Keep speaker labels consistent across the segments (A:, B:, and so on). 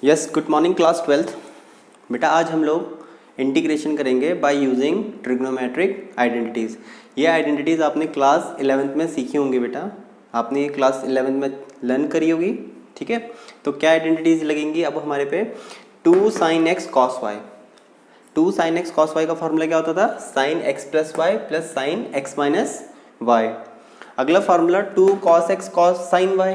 A: Yes, good morning class 12th। बेटा आज हम लोग इंटीग्रेशन करेंगे बाय यूजिंग ट्रिग्नोमेट्रिक आइडेंटिटीज़। ये आइडेंटिटीज़ आपने क्लास 11th में सीखी होंगी बेटा, आपने ये क्लास 11th में लर्न करी होगी। ठीक है, तो क्या आइडेंटिटीज़ लगेंगी अब हमारे पे? 2 sin x cos y। 2 sin x cos y का फॉर्मूला क्या होता था? sin x plus y plus sin x minus y. अगला formula 2 cos x cos sin y,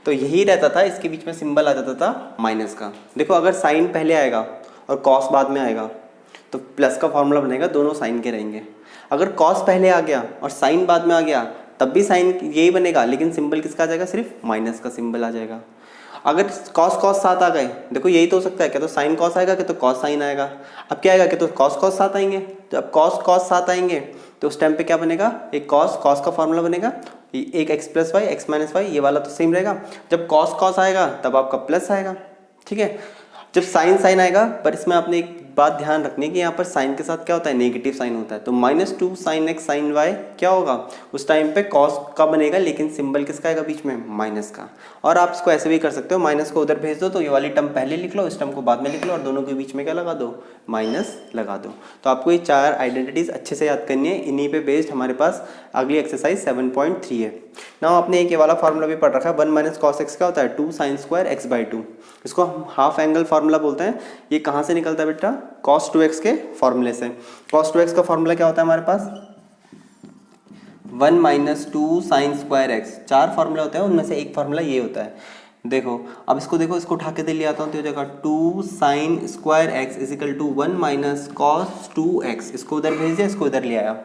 A: तो यही रहता था, इसके बीच में सिंबल आ जाता था माइनस का। देखो अगर साइन पहले आएगा और कॉस बाद में आएगा तो प्लस का फॉर्मूला बनेगा, दोनों साइन के रहेंगे। अगर कॉस पहले आ गया और साइन बाद में आ गया तब भी साइन यही बनेगा, लेकिन सिंबल किसका आ जाएगा? सिर्फ माइनस का सिंबल आ जाएगा। अगर कॉस कॉस साथ आ गए, देखो यही तो हो सकता है, क्या तो साइन कॉस आएगा, क्या तो कॉस साइन आएगा। अब क्या आएगा? क्या तो कॉस कॉस साथ आएंगे। तो अब कॉस कॉस साथ आएंगे तो उस टाइम पे क्या बनेगा? एक कॉस कॉस का फॉर्मूला बनेगा, एक x plus y x minus y, ये वाला तो सेम रहेगा। जब कॉस कॉस आएगा तब आपका प्लस आएगा। ठीक है, जब साइन साइन आएगा, पर इसमें आपने एक बात ध्यान रखनी है कि यहाँ पर साइन के साथ क्या होता है? नेगेटिव साइन होता है। तो -2 sin x sin y क्या होगा? उस टाइम पे कॉस का बनेगा, लेकिन सिंबल किसका आएगा बीच में? माइनस का। और आप इसको ऐसे भी कर सकते हो, माइनस को उधर भेज दो तो ये वाली टर्म पहले लिख लो, इस टर्म को बाद में लिख लो, और दोनों के बीच में क्या लगा दो? माइनस लगा दो। तो आपको ये 4 आइडेंटिटीज अच्छे से याद करनी है। इन्हीं पे बेस्ड हमारे पास अगली एक्सरसाइज 7.3 है। नाउ आपने एक ये वाला फार्मूला भी पढ़ रखा है, 1 माइनस कॉस एक्स क्या होता है? 2 sin स्क्वायर एक्स बाई 2। इसको हम हाफ एंगल फार्मूला बोलते हैं। ये कहाँ से निकलता है बेटा? cos 2x के फॉर्मूले से। cos 2x का फॉर्मूला क्या होता है हमारे पास? 1 minus 2 sine square x. 4 formula होते हैं, उनमें से एक फार्मूला ये होता है। देखो अब इसको देखो, इसको उठा के दे लिया आता हूँ तो हो जाएगा 2 sine square x is equal to 1 minus cos 2x। इसको उधर भेज दिया, इसको उधर ले आया।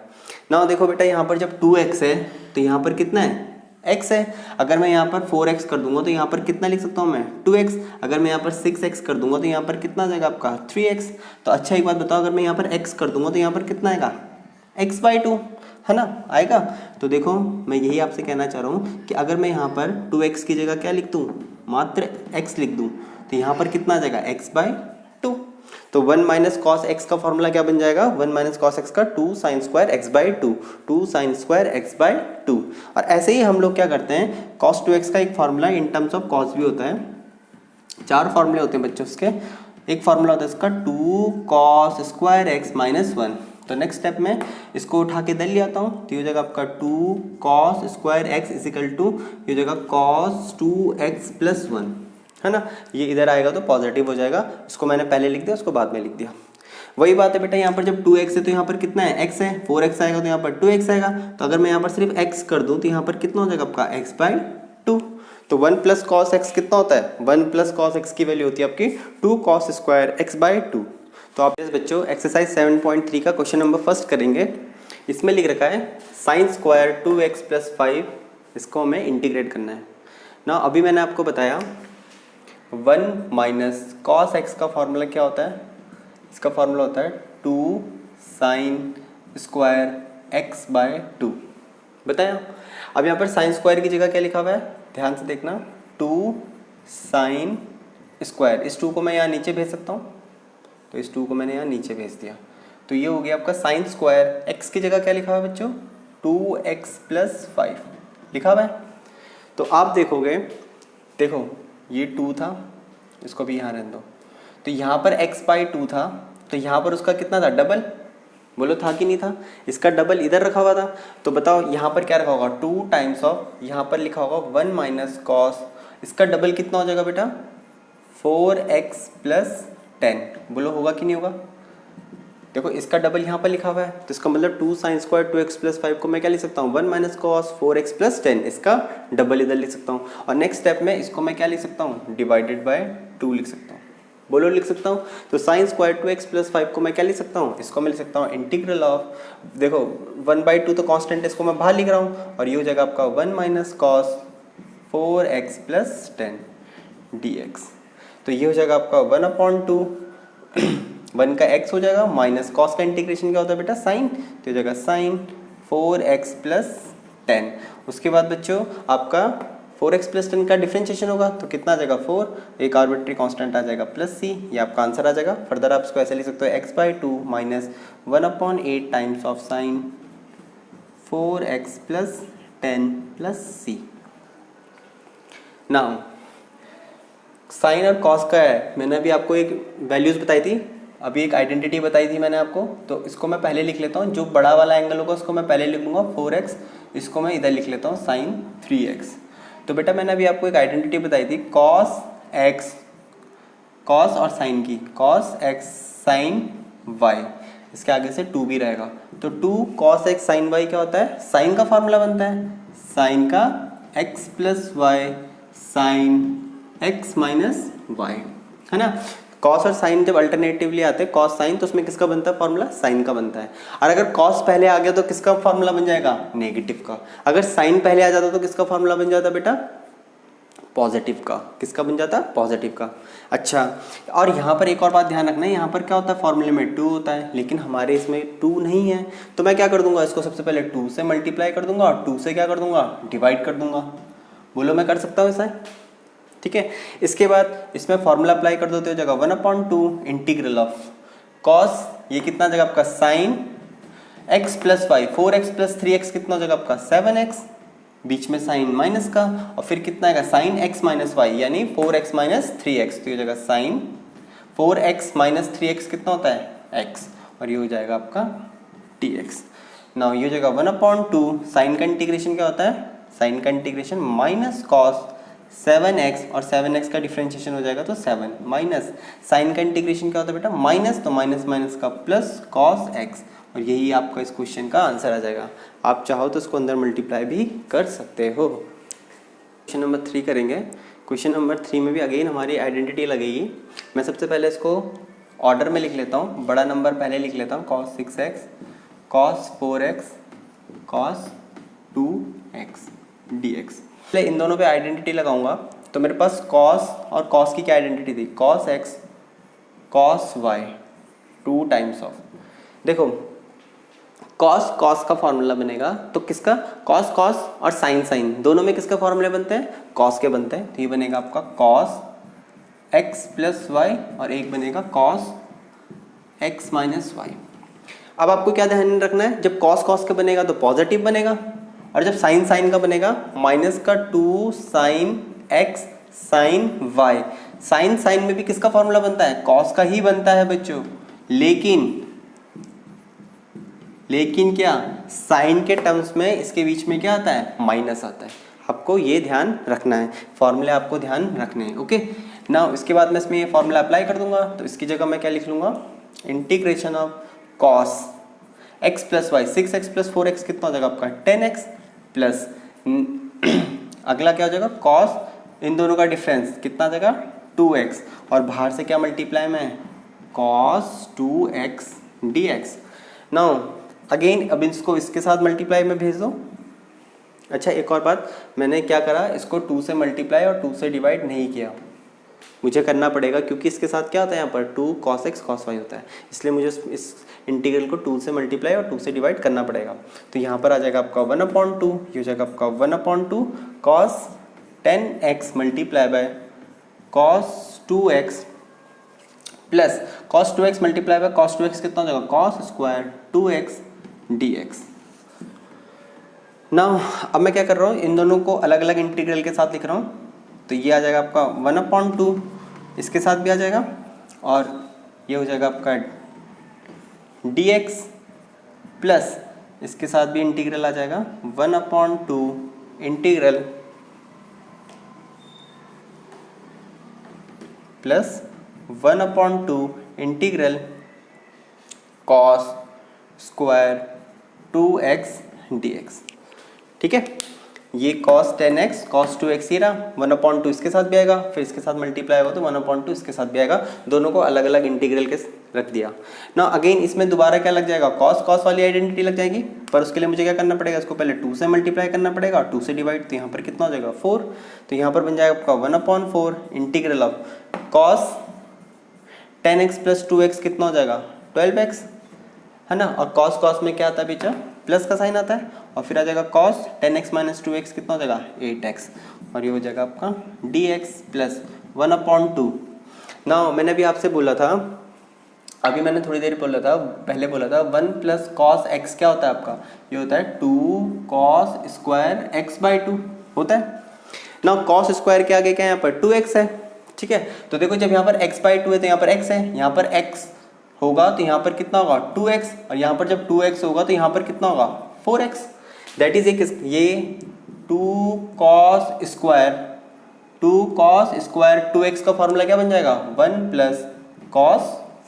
A: ना देखो बेटा, यहाँ पर जब 2x है तो यहाँ पर कितना है? x है। अगर मैं यहाँ पर 4x कर दूंगा तो यहाँ पर कितना लिख सकता हूँ मैं? 2x। अगर मैं यहाँ पर 6x कर दूंगा तो यहाँ पर कितना आ जाएगा आपका? 3x। तो अच्छा एक बात बताओ, अगर मैं यहाँ पर x कर दूंगा तो यहाँ पर कितना आएगा? x बाई 2, है ना, आएगा। तो देखो मैं यही आपसे कहना चाह रहा हूँ कि अगर मैं यहाँ पर 2x की जगह क्या लिख दूँ? मात्र x लिख दूँ तो यहाँ पर कितना आ जाएगा? x by 2। तो 1 माइनस कॉस एक्स का फॉर्मूला क्या बन जाएगा? 1 माइनस कॉस एक्स का 2 sine square x by 2, 2 sine square x by 2। और ऐसे ही हम लोग क्या करते हैं, कॉस 2x का एक formula in terms of cos भी होता है। 4 फॉर्मूले होते हैं बच्चों उसके। एक फॉर्मूला होता है इसका 2 कॉस स्क्वायर एक्स माइनस 1। तो नेक्स्ट स्टेप में इसको उठा के दल ले आता हूँ तो ये हो जाएगा आपका 2 cos square x is equal to ये हो जाएगा कॉस 2x प्लस 1, है ना। ये इधर आएगा तो पॉजिटिव हो जाएगा। इसको मैंने पहले लिख दिया, उसको बाद में लिख दिया। वही बात है बेटा, यहाँ पर जब 2x है तो यहाँ पर कितना है? x है। 4x आएगा तो यहाँ पर 2x आएगा। तो अगर मैं यहाँ पर सिर्फ x कर दूँ तो यहाँ पर कितना हो जाएगा आपका? x by 2। तो 1 प्लस कॉस एक्स कितना होता है? 1 प्लस कॉस एक्स की वैल्यू होती है आपकी 2 कॉस स्क्वायर एक्स बाई 2। तो आप इस बच्चों एक्सरसाइज 7.3 का क्वेश्चन नंबर फर्स्ट करेंगे। इसमें लिख रखा है साइन स्क्वायर 2x प्लस 5, इसको हमें इंटीग्रेट करना है ना। अभी मैंने आपको बताया 1 माइनस कॉस एक्स का फॉर्मूला क्या होता है? इसका फॉर्मूला होता है 2 साइन स्क्वायर एक्स बाय 2, बताया। अब यहाँ पर साइन स्क्वायर की जगह क्या लिखा हुआ है? ध्यान से देखना, 2 साइन स्क्वायर। इस 2 को मैं यहाँ नीचे भेज सकता हूँ, तो इस 2 को मैंने यहाँ नीचे भेज दिया। तो ये हो गया आपका साइन स्क्वायर। एक्स की जगह क्या लिखा हुआ है बच्चों? 2x प्लस 5 लिखा हुआ है। तो आप देखोगे, देखो ये 2 था, इसको भी यहाँ रहने दो। तो यहाँ पर x बाई 2 था, तो यहाँ पर उसका कितना था? डबल। बोलो था कि नहीं था? इसका डबल इधर रखा हुआ था। तो बताओ यहाँ पर क्या रखा होगा? 2 टाइम्स ऑफ, यहाँ पर लिखा होगा 1 माइनस कॉस, इसका डबल कितना हो जाएगा बेटा? 4x plus 10। बोलो होगा कि नहीं होगा? देखो इसका डबल यहाँ पर लिखा हुआ है, तो इसका मतलब 2 साइन स्क्वायर 2x प्लस 5 को मैं क्या लिख सकता हूँ? 1 माइनस कॉस 4x प्लस 10, इसका डबल इधर लिख सकता हूँ। और नेक्स्ट स्टेप में इसको मैं क्या लिख सकता हूँ? डिवाइडेड बाय 2 लिख सकता हूँ। बोलो लिख सकता हूँ। तो साइन स्क्वायर 2x प्लस 5 को मैं क्या लिख सकता हूँ? इसको मैं लिख सकता हूँ इंटीग्रल ऑफ, देखो 1/2 तो कॉन्स्टेंट है, इसको मैं बाहर लिख रहा हूँ, और ये हो जाएगा आपका 1 minus cos 4x plus 10 dx। तो ये हो जाएगा आपका 1/2, 1 का x हो जाएगा, माइनस कॉस का इंटीग्रेशन क्या होता है बेटा? साइन। तो हो जाएगा साइन 4x प्लस 10। उसके बाद बच्चों आपका 4x प्लस 10 का डिफ्रेंशिएशन होगा तो कितना आ जाएगा? 4, एक आर्बिट्री कांस्टेंट आ जाएगा प्लस c, ये आपका आंसर आ जाएगा। फर्दर आप इसको ऐसे लिख सकते हो x by 2 minus 1/8 times of sine 4x plus 10 plus c। Now sine और कॉस का है, मैंने अभी आपको एक वैल्यूज़ बताई थी, अभी एक आइडेंटिटी बताई थी मैंने आपको, तो इसको मैं पहले लिख लेता हूँ। जो बड़ा वाला एंगल होगा उसको मैं पहले लिख लूँगा 4x, इसको मैं इधर लिख लेता हूँ साइन 3x। तो बेटा मैंने अभी आपको एक आइडेंटिटी बताई थी कॉस x, कॉस और साइन की, कॉस x साइन y, इसके आगे से 2 भी रहेगा। तो 2 cos x साइन y क्या होता है, साइन का फॉर्मूला बनता है, साइन का x plus y sine x minus y, है ना। कॉस और साइन जब अल्टरनेटिवली आते हैं कॉस साइन, तो उसमें किसका बनता है फॉर्मूला, साइन का बनता है। और अगर कॉस पहले आ गया तो किसका फॉर्मूला बन जाएगा, नेगेटिव का। अगर साइन पहले आ जाता तो किसका फॉर्मूला बन जाता बेटा, पॉजिटिव का। किसका बन जाता, पॉजिटिव का। अच्छा, और यहाँ पर एक और बात ध्यान रखना है, यहाँ पर क्या होता है फॉर्मूले में 2 होता है, लेकिन हमारे इसमें 2 नहीं है। तो मैं क्या कर दूंगा, इसको सबसे पहले 2 से मल्टीप्लाई कर दूंगा और 2 से क्या कर दूंगा, डिवाइड कर दूंगा। बोलो मैं कर सकता हूँ ऐसा, ठीक है। इसके बाद इसमें फॉर्मूला अप्लाई कर देते हो, जगह 1/2 इंटीग्रल ऑफ कॉस, ये कितना जगह आपका sine x plus y, 4x plus 3x कितना जगह आपका 7x, बीच में साइन माइनस का, और फिर कितना आएगा साइन x माइनस वाई यानी 4x माइनस 3x, तो ये जगह साइन 4x माइनस 3x कितना होता है x, और ये हो जाएगा आपका dx। नाउ ये हो जाएगा 1/2, साइन का इंटीग्रेशन क्या होता है, साइन का इंटीग्रेशन माइनस कॉस 7x, और 7x का डिफ्रेंशिएशन हो जाएगा तो 7 माइनस साइन का इंटीग्रेशन क्या होता है बेटा, माइनस, तो माइनस माइनस का प्लस कॉस x, और यही आपका इस क्वेश्चन का आंसर आ जाएगा। आप चाहो तो इसको अंदर मल्टीप्लाई भी कर सकते हो। क्वेश्चन नंबर 3 करेंगे। क्वेश्चन नंबर 3 में भी अगेन हमारी आइडेंटिटी लगेगी। मैं सबसे पहले इसको ऑर्डर में लिख लेता हूँ, बड़ा नंबर पहले लिख लेता हूँ, cos 6x, cos 4x, cos 2x dx। पहले इन दोनों पे आइडेंटिटी लगाऊंगा, तो मेरे पास cos और cos की क्या आइडेंटिटी थी, cos x cos y 2 times of, देखो cos का फॉर्मूला बनेगा, तो किसका, cos और sin दोनों में किसका फॉर्मूले बनते हैं, cos के बनते हैं। तो ये बनेगा आपका cos x प्लस वाई, और एक बनेगा cos x माइनस वाई। अब आपको क्या ध्यान रखना है, जब cos का बनेगा तो पॉजिटिव बनेगा, और जब sin का बनेगा माइनस का 2 sin x sin y। sin में भी किसका फॉर्मूला बनता है, cos का ही बनता है बच्चों, लेकिन क्या, साइन के टर्म्स में इसके बीच में क्या आता है, माइनस आता है। आपको ये ध्यान रखना है, फॉर्मूले आपको ध्यान रखने हैं, ओके। नाउ इसके बाद मैं इसमें ये फॉर्मूला अप्लाई कर दूंगा, तो इसकी जगह मैं क्या लिख लूँगा, integration of cos x plus y, 6x plus 4x कितना हो जाएगा आपका 10x, प्लस अगला क्या हो जाएगा कॉस, इन दोनों का डिफरेंस कितना आ जाएगा 2x, और बाहर से क्या मल्टीप्लाई में cos 2x dx। Now again अब इसको इसके साथ मल्टीप्लाई में भेज दो। अच्छा, एक और बात, मैंने क्या करा, इसको 2 से मल्टीप्लाई और 2 से डिवाइड नहीं किया, मुझे करना पड़ेगा क्योंकि इसके साथ क्या होता है यहाँ पर 2 cos x cos y होता है, इसलिए मुझे इस इंटीग्रल को 2 से मल्टीप्लाई और 2 से डिवाइड करना पड़ेगा। तो यहाँ पर आ जाएगा आपका 1/2, ये हो जाएगा आपका 1/2 cos 10x multiply by cos 2x plus cos 2x multiply bye cos 2x कितना हो जाएगा cos square 2x dx। Now अब मैं क्या कर रहा हूँ, इन दोनों को अलग अलग इंटीग्रल के साथ लिख रहा हूँ, तो ये आ जाएगा आपका 1/2, इसके साथ भी आ जाएगा, और ये हो जाएगा आपका dx, प्लस इसके साथ भी इंटीग्रल आ जाएगा 1/2 integral plus 1/2 integral cos square 2x dx। ठीक है, ये cos 10x cos 2x ये रहा, 1/2 इसके साथ भी आएगा, फिर इसके साथ मल्टीप्लाई होगा तो 1/2 इसके साथ भी आएगा, दोनों को अलग अलग इंटीग्रल के रख दिया ना। अगेन इसमें दोबारा क्या लग जाएगा, cos वाली आइडेंटिटी लग जाएगी, पर उसके लिए मुझे क्या करना पड़ेगा, इसको पहले 2 से मल्टीप्लाई करना पड़ेगा और 2 से डिवाइड, तो यहाँ पर कितना हो जाएगा 4, तो यहाँ पर बन जाएगा आपका 1/4 integral of cos 10x plus 2x कितना हो जाएगा 12x, है ना। और cos में क्या आता है बेटा, प्लस का साइन आता है, और फिर आ जाएगा cos 10x माइनस 2x कितना हो जाएगा 8x, और ये हो जाएगा आपका dx प्लस 1/2। नाउ मैंने अभी आपसे बोला था, अभी मैंने थोड़ी देर पहले बोला था 1 प्लस कॉस एक्स क्या होता है आपका, ये होता है 2 cos स्क्वायर x/2 होता है। नाउ cos स्क्वायर के आगे क्या है यहाँ पर 2x है, ठीक है। तो देखो जब यहाँ पर x/2 है तो यहाँ पर x है, यहाँ पर x होगा तो यहाँ पर कितना होगा 2x, और यहाँ पर जब 2x होगा तो यहाँ पर कितना होगा 4x। दैट इज ये 2 cos स्क्वायर 2x का फॉर्मूला क्या बन जाएगा 1 + cos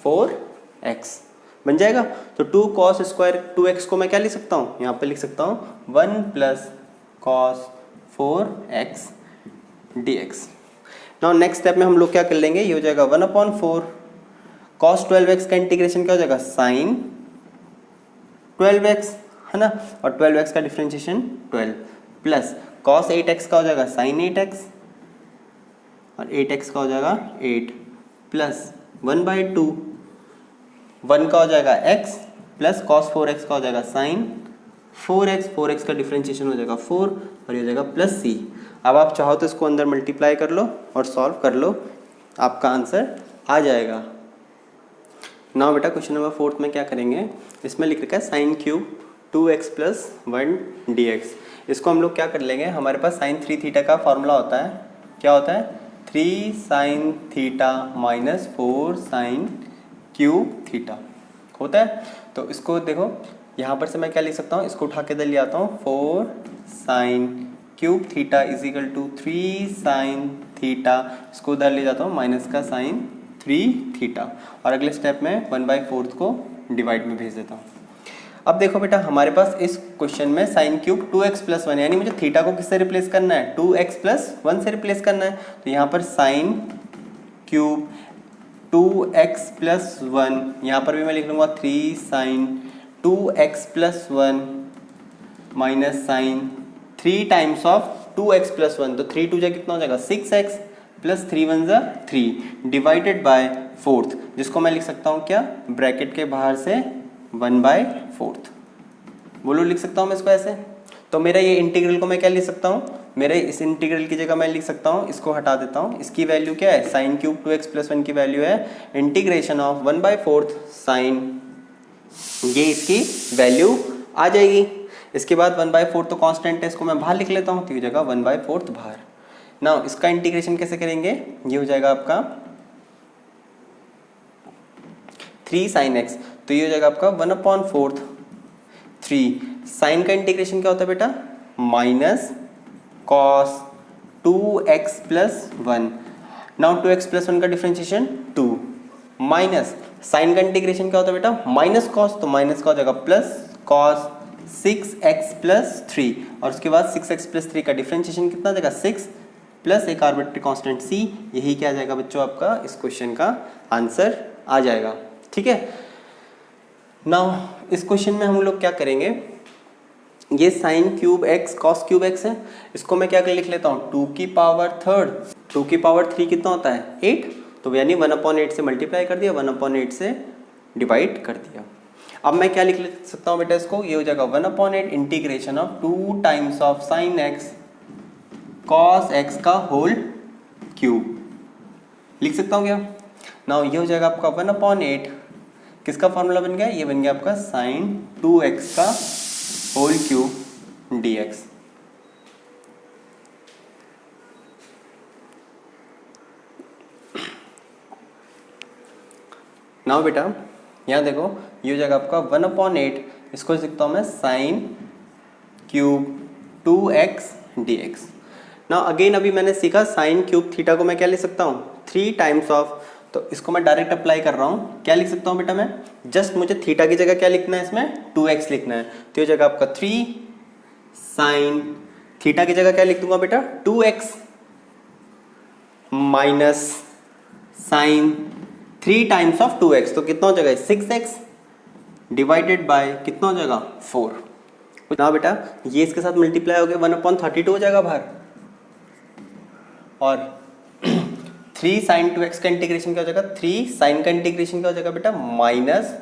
A: 4x बन जाएगा। तो 2 cos स्क्वायर 2x को मैं क्या लिख सकता हूँ, यहाँ पर लिख सकता हूँ 1 + cos 4x dx। Now next step में हम लोग क्या कर लेंगे, ये हो जाएगा 1/4 cos 12x का इंटीग्रेशन क्या हो जाएगा sin 12x, है ना, और 12x का डिफरेंशिएशन 12 प्लस cos 8x का हो जाएगा sin 8x, और 8x का हो जाएगा 8 प्लस 1/2 1 का हो जाएगा x प्लस cos 4x का हो जाएगा sin 4x, 4x का डिफरेंशिएशन हो जाएगा 4 और ये हो जाएगा प्लस c। अब आप चाहो तो इसको अंदर मल्टीप्लाई कर लो और सॉल्व कर लो, आपका आंसर आ जाएगा। नाउ बेटा क्वेश्चन नंबर 4 में क्या करेंगे, इसमें लिख रखा है sin क्यूब 2x + 1 dx। इसको हम लोग क्या कर लेंगे, हमारे पास sin 3 थीटा का फॉर्मूला होता है, क्या होता है 3 sin theta minus 4 sin cube theta होता है। तो इसको देखो यहाँ पर से मैं क्या लिख सकता हूँ, इसको उठा के इधर ले आता हूँ 4 sin cube theta is equal to 3 sin theta, इसको उधर ले जाता हूँ माइनस का sin 3 थीटा, और अगले स्टेप में 1/4 को डिवाइड में भेज देता हूँ। अब देखो बेटा हमारे पास इस क्वेश्चन में sin क्यूब 2x + 1 यानी मुझे थीटा को किससे रिप्लेस करना है 2x + 1 से रिप्लेस करना है। तो यहाँ पर sin क्यूब 2x + 1, यहाँ पर भी मैं लिख लूँगा 3 sin 2x + 1 minus sin 3 times of 2x + 1, तो 3 2 जा कितना हो जाएगा 6x प्लस 3 1 जा 3 डिवाइडेड बाय 4, जिसको मैं लिख सकता हूँ क्या ब्रैकेट के बाहर से 1/4। बोलो लिख सकता हूँ मैं इसको ऐसे। तो मेरा ये इंटीग्रल को मैं क्या लिख सकता हूँ, मेरे इस इंटीग्रल की जगह मैं लिख सकता हूँ, इसको हटा देता हूँ, इसकी वैल्यू क्या है sin क्यूब 2x + 1 की वैल्यू है इंटीग्रेशन ऑफ 1/4 sin, ये इसकी वैल्यू आ जाएगी। इसके बाद 1/4 तो कांस्टेंट है, इसको मैं बाहर लिख लेता हूँ, तो ये जगह 1/4 बाहर। नाउ इसका इंटीग्रेशन कैसे करेंगे, ये हो जाएगा आपका 3 sin x, तो ये हो जाएगा आपका 1/4 3 साइन का इंटीग्रेशन क्या होता है बेटा minus cos 2x + 1। Now 2x + 1 का डिफरेंशिएशन 2 माइनस साइन का इंटीग्रेशन क्या होता है बेटा माइनस कॉस, तो माइनस का हो जाएगा प्लस cos 6x + 3, और उसके बाद 6x + 3 का डिफरेंशिएशन कितना आ जाएगा 6 प्लस एक आर्बिट्री कांस्टेंट c। यही क्या आ जाएगा बच्चों आपका इस क्वेश्चन का आंसर आ जाएगा। ठीक है। नाउ इस क्वेश्चन में हम लोग क्या करेंगे, ये sin cube x cos cube x है, इसको मैं क्या कर लिख लेता हूँ 2 की पावर 3, 2 की पावर 3 कितना होता है 8, तो यानी 1/8 से मल्टीप्लाई कर दिया, 1/8 से डिवाइड कर दिया। अब मैं क्या लिख सकता हूँ बेटा इसको, ये हो जाएगा 1/8 integration of 2 times of sin x cos x का होल क्यूब लिख सकता हूँ क्या। नाउ ये हो जाएगा आपका 1/8, किसका फॉर्मूला बन गया, ये बन गया आपका sin 2x का होल क्यूब dx। नाउ बेटा यहाँ देखो ये हो जाएगा आपका 1/8, इसको लिखता हूँ मैं sin cube 2x dx। Now again अभी मैंने सीखा sin क्यूब थीटा को मैं क्या लिख सकता हूँ 3 टाइम्स ऑफ, तो इसको मैं डायरेक्ट अप्लाई कर रहा हूँ, क्या लिख सकता हूँ बेटा मैं, जस्ट मुझे थीटा की जगह क्या लिखना है इसमें 2x लिखना है, तो ये जगह आपका 3 sin थीटा की जगह क्या लिख दूंगा बेटा 2x minus sin 3 times of 2x, तो कितना हो जाएगा 6x डिवाइडेड बाय कितना हो जाएगा 4। ना बेटा ये इसके साथ मल्टीप्लाई हो गया 1/32 हो जाएगा बाहर, और 3 sin 2x का इंटीग्रेशन क्या हो जाएगा 3 sin का इंटीग्रेशन क्या हो जाएगा बेटा माइनस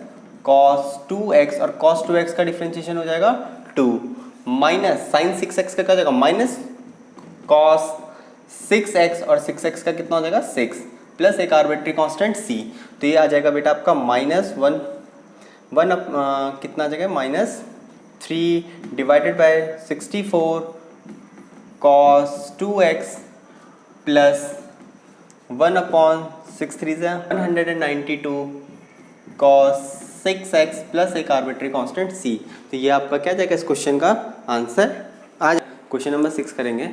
A: cos 2x, और cos 2x का डिफरेंशिएशन हो जाएगा 2 माइनस sin 6x का क्या हो जाएगा माइनस cos 6x, और 6x का कितना हो जाएगा 6 प्लस एक आर्बिट्री कांस्टेंट c, तो ये आ जाएगा बेटा आपका माइनस कितना आ जाएगा minus 3 divided by 64 cos 2x plus 1/6 3 से 192 cos 6x प्लस एक आर्बिट्री कांस्टेंट c। तो ये आपका क्या जाएगा इस क्वेश्चन का आंसर। आज क्वेश्चन नंबर 6 करेंगे।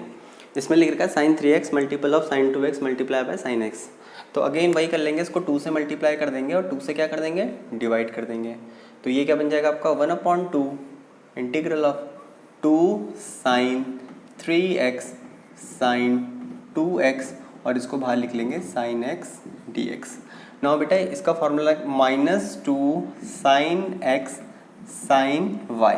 A: इसमें लिख रखा है sin 3x multiple of sin 2x multiply bye sin x। तो अगेन वही कर लेंगे, इसको 2 से मल्टीप्लाई कर देंगे और 2 से क्या कर देंगे, डिवाइड कर देंगे। तो ये क्या बन जाएगा आपका 1/2 integral of 2 sin 3x sin 2x और इसको बाहर लिख लेंगे sin x dx। नाउ बेटा इसका formula -2 sin x sin y।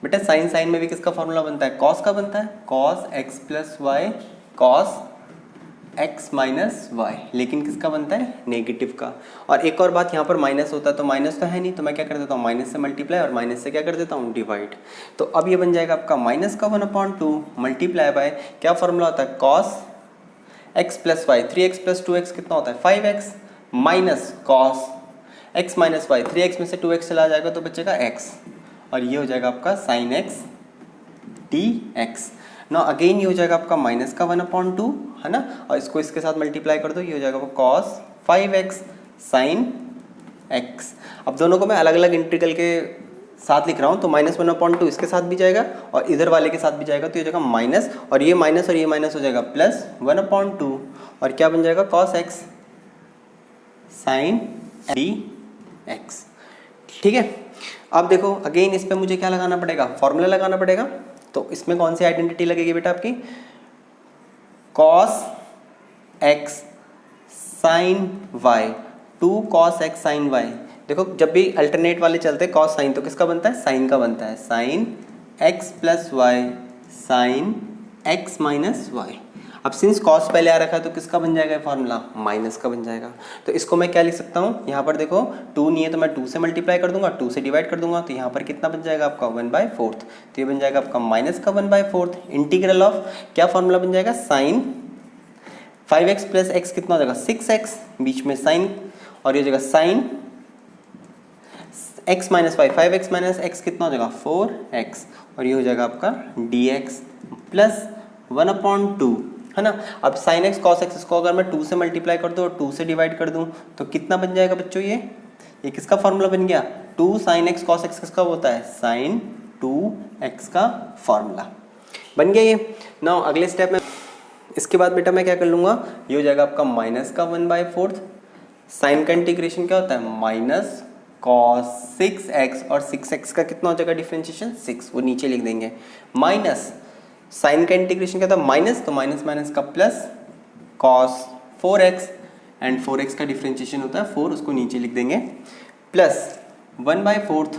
A: बेटा साइन में भी किसका फॉर्मूला बनता है, कॉस का बनता है, cos x plus y cos x minus y. लेकिन किसका बनता है, नेगेटिव का। और एक और बात, यहाँ पर माइनस होता है तो माइनस तो है नहीं, तो मैं क्या कर देता हूँ माइनस से मल्टीप्लाई और माइनस से क्या कर देता हूँ डिवाइड। तो अब ये बन जाएगा आपका माइनस का 1/2 मल्टीप्लाई बाय क्या फॉर्मूला होता है, cos x plus y 3x plus 2x कितना होता है 5x minus cos x minus y 3x में से 2x चला जाएगा तो बचेगा x और ये हो जाएगा आपका sin x dx। ना अगेन ये हो जाएगा आपका माइनस का 1/2 है ना, और इसको इसके साथ मल्टीप्लाई कर दो, ये हो जाएगा cos 5x sin x। अब दोनों को मैं अलग अलग इंटीग्रल के साथ लिख रहा हूँ, तो -1/2 इसके साथ भी जाएगा और इधर वाले के साथ भी जाएगा, तो ये हो जाएगा माइनस और ये माइनस हो जाएगा प्लस 1/2 और क्या बन जाएगा cos x sin dx। ठीक है। अब देखो अगेन इस पे मुझे क्या लगाना पड़ेगा, फॉर्मूला लगाना पड़ेगा। तो इसमें कौन सी आइडेंटिटी लगेगी बेटा आपकी, cos x sin y 2 cos x sin y। देखो जब भी अल्टरनेट वाले चलते हैं cos sin तो किसका बनता है, साइन का बनता है, sin x plus y sin x minus y. अब सिंस cos पहले आ रखा है तो किसका बन जाएगा फॉर्मूला, माइनस का बन जाएगा। तो इसको मैं क्या लिख सकता हूँ, यहाँ पर देखो 2 नहीं है तो मैं 2 से मल्टीप्लाई कर दूंगा, 2 से डिवाइड कर दूंगा, तो यहाँ पर कितना बन जाएगा आपका 1/4। तो ये बन जाएगा आपका माइनस का 1/4 इंटीग्रल ऑफ क्या फॉर्मूला बन जाएगा, साइन 5x प्लस x कितना हो जाएगा 6x, बीच में साइन और ये हो जाएगा sine x minus y 5x minus x कितना हो जाएगा 4x और ये हो जाएगा आपका dx प्लस 1/2 है ना। अब sin x cos x इसको अगर मैं 2 से मल्टीप्लाई कर दूँ और 2 से डिवाइड कर दूँ तो कितना बन जाएगा बच्चों, ये किसका फॉर्मूला बन गया, 2 sin x cos x किसका होता है, sin 2x का फॉर्मूला बन गया ये। ना अगले स्टेप में इसके बाद बेटा मैं क्या कर लूँगा, ये हो जाएगा आपका माइनस का 1/4। साइन का इंटीग्रेशन क्या होता है, माइनस cos 6x और 6x का कितना हो जाएगा डिफरेंशिएशन 6, वो नीचे लिख देंगे, माइनस साइन का इंटीग्रेशन क्या था माइनस, तो माइनस माइनस का plus cos 4x and 4x का डिफरेंशिएशन होता है 4, उसको नीचे लिख देंगे, प्लस 1/4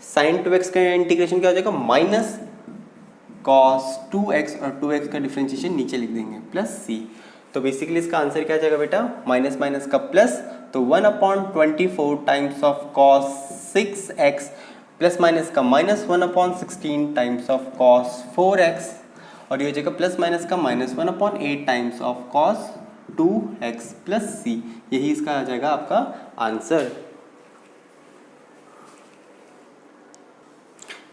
A: साइन 2x का इंटीग्रेशन क्या हो जाएगा माइनस cos 2x और 2x का डिफरेंशिएशन नीचे लिख देंगे प्लस c। तो बेसिकली इसका आंसर क्या जाएगा बेटा, माइनस माइनस का प्लस, तो 1/24 times of cos 6x plus minus का minus 1/16 times of cos 4x और ये हो जाएगा प्लस माइनस का -1/8 times of cos 2x plus c। यही इसका आ जाएगा आपका आंसर।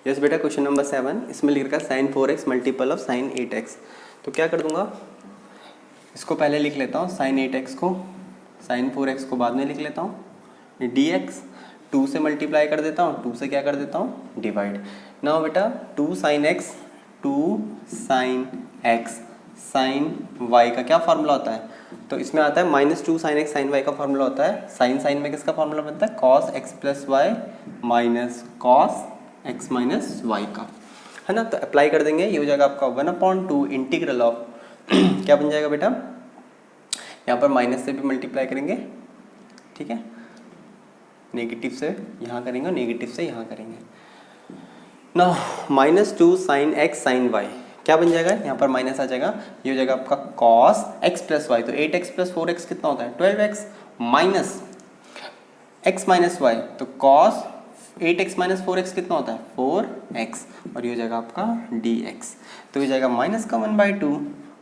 A: यस बेटा क्वेश्चन नंबर 7, इसमें लिख रखा है sin 4x multiple of sin 8x। तो क्या कर दूंगा, इसको पहले लिख लेता हूँ sin 8x को, sin 4x को बाद में लिख लेता हूँ, dx 2 से मल्टीप्लाई कर देता हूँ, 2 से क्या कर देता हूँ डिवाइड। नाउ बेटा 2 sin x 2 sin x sin y का क्या फार्मूला होता है, तो इसमें आता है -2 sin x sin y का फार्मूला होता है। साइन में किसका फार्मूला बनता है, cos x plus y minus cos x minus y का, है ना। तो अप्लाई कर देंगे, ये हो जाएगा आपका 1/2 इंटीग्रल ऑफ क्या बन जाएगा बेटा, यहाँ पर माइनस से भी मल्टीप्लाई करेंगे, ठीक है, नेगेटिव से यहाँ करेंगे और नेगेटिव से यहाँ करेंगे। ना -2 sin x sin y क्या बन जाएगा, यहाँ पर माइनस आ जाएगा, ये हो जाएगा आपका cos x प्लस वाई, तो 8x प्लस 4x कितना होता है 12x minus x minus y, तो cos 8x माइनस 4x कितना होता है 4x और ये हो जाएगा आपका dx। तो ये जाएगा माइनस का 1/2,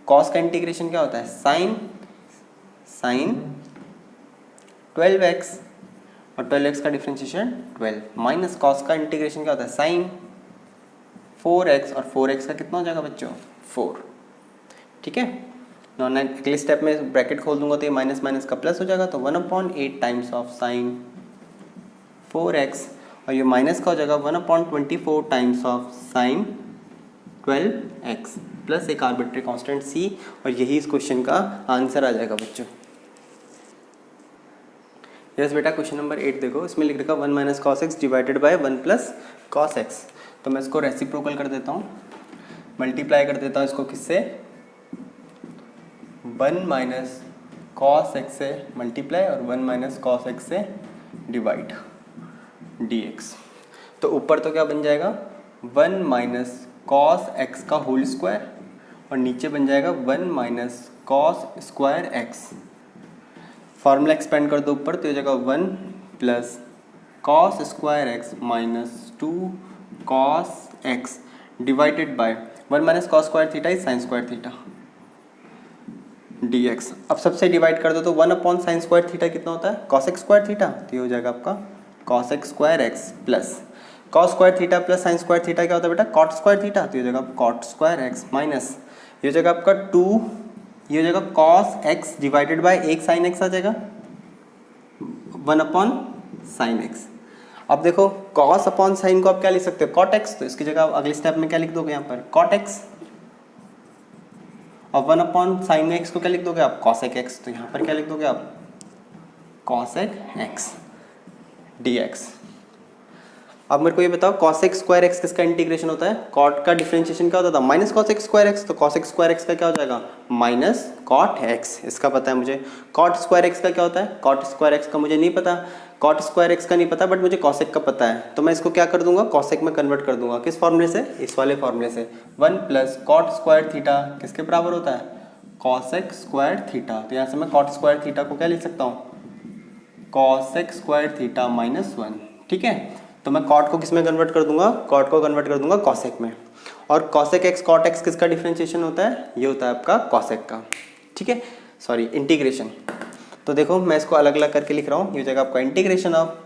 A: cos का इंटीग्रेशन क्या होता है sin 12x और 12x का डिफरेंशिएशन 12 माइनस cos का इंटीग्रेशन क्या होता है sin 4x और 4x का कितना हो जाएगा बच्चों 4, ठीक है। अगले स्टेप में ब्रैकेट खोल दूंगा तो ये माइनस माइनस का प्लस हो जाएगा, तो 1/8 टाइम्स ऑफ साइन 4x, और ये माइनस का हो जाएगा 1/24 times of sine 12x plus एक आर्बिट्री कांस्टेंट c, और यही इस क्वेश्चन का आंसर आ जाएगा बच्चों। यस बेटा, क्वेश्चन नंबर 8 देखो, इसमें लिख रखा 1 minus cos x divided by 1 plus cos x. तो मैं इसको रेसिप्रोकल कर देता हूँ, मल्टीप्लाई कर देता हूँ इसको किससे, 1 माइनस कॉस एक्स से मल्टीप्लाई और 1 माइनस कॉस एक्स से डिवाइड dx। तो ऊपर तो क्या बन जाएगा 1 माइनस कॉस एक्स का होल स्क्वायर, और नीचे बन जाएगा 1 minus cos square x. Formula expand कर दो ऊपर, तो हो जाएगा 1 plus cos square x minus 2 cos x divided by 1 minus cos square theta is sine square theta dx। अब सबसे डिवाइड कर दो तो 1/sin स्क्वायर थीटा कितना होता है, cos x स्क्वायर थीटा, तो ये हो जाएगा आपका cos x square x plus cos square theta plus sin square theta क्या होता है बेटा, cot स्क्वायर थीटा, तो ये हो जाएगा cot स्क्वायर एक्स माइनस ये हो जाएगा आपका 2, ये हो जाएगा cos x डिवाइडेड बाय एक sin x आ जाएगा 1/sin x। अब देखो cos अपॉन sin को आप क्या लिख सकते हो, cot x, तो इसकी जगह आप अगले स्टेप में क्या लिख दोगे यहाँ पर cot x, और 1/sin x को क्या लिख दोगे आप cosec x, तो यहाँ पर क्या लिख दोगे आप cosec x dx। अब मेरे को ये बताओ cosec स्क्वायर x किसका इंटीग्रेशन होता है, cot का डिफरेंशिएशन क्या होता था माइनस cosec स्क्वायर x, तो cosec स्क्वायर x का क्या हो जाएगा माइनस cot x, इसका पता है मुझे। cot स्क्वायर x का क्या होता है, cot स्क्वायर x का मुझे नहीं पता, cot स्क्वायर x का नहीं पता, बट मुझे cosec का पता है, तो मैं इसको क्या कर दूंगा cosec में कन्वर्ट कर दूंगा, किस फॉर्मूले से, इस वाले फॉर्मूले से। 1 प्लस cot स्क्वायर थीटा किसके बराबर होता है, cosec स्क्वायर थीटा, तो यहाँ से मैं cot स्क्वायर थीटा को क्या लिख सकता हूँ cosec स्क्वायर थीटा माइनस 1, ठीक है। तो मैं cot को किस में कन्वर्ट कर दूंगा, cot को कन्वर्ट कर दूंगा cosec में, और cosec x cot x किसका डिफरेंशिएशन होता है, ये होता है आपका cosec का, ठीक है, सॉरी इंटीग्रेशन। तो देखो मैं इसको अलग अलग करके लिख रहा हूँ, ये हो जाएगा आपका integration of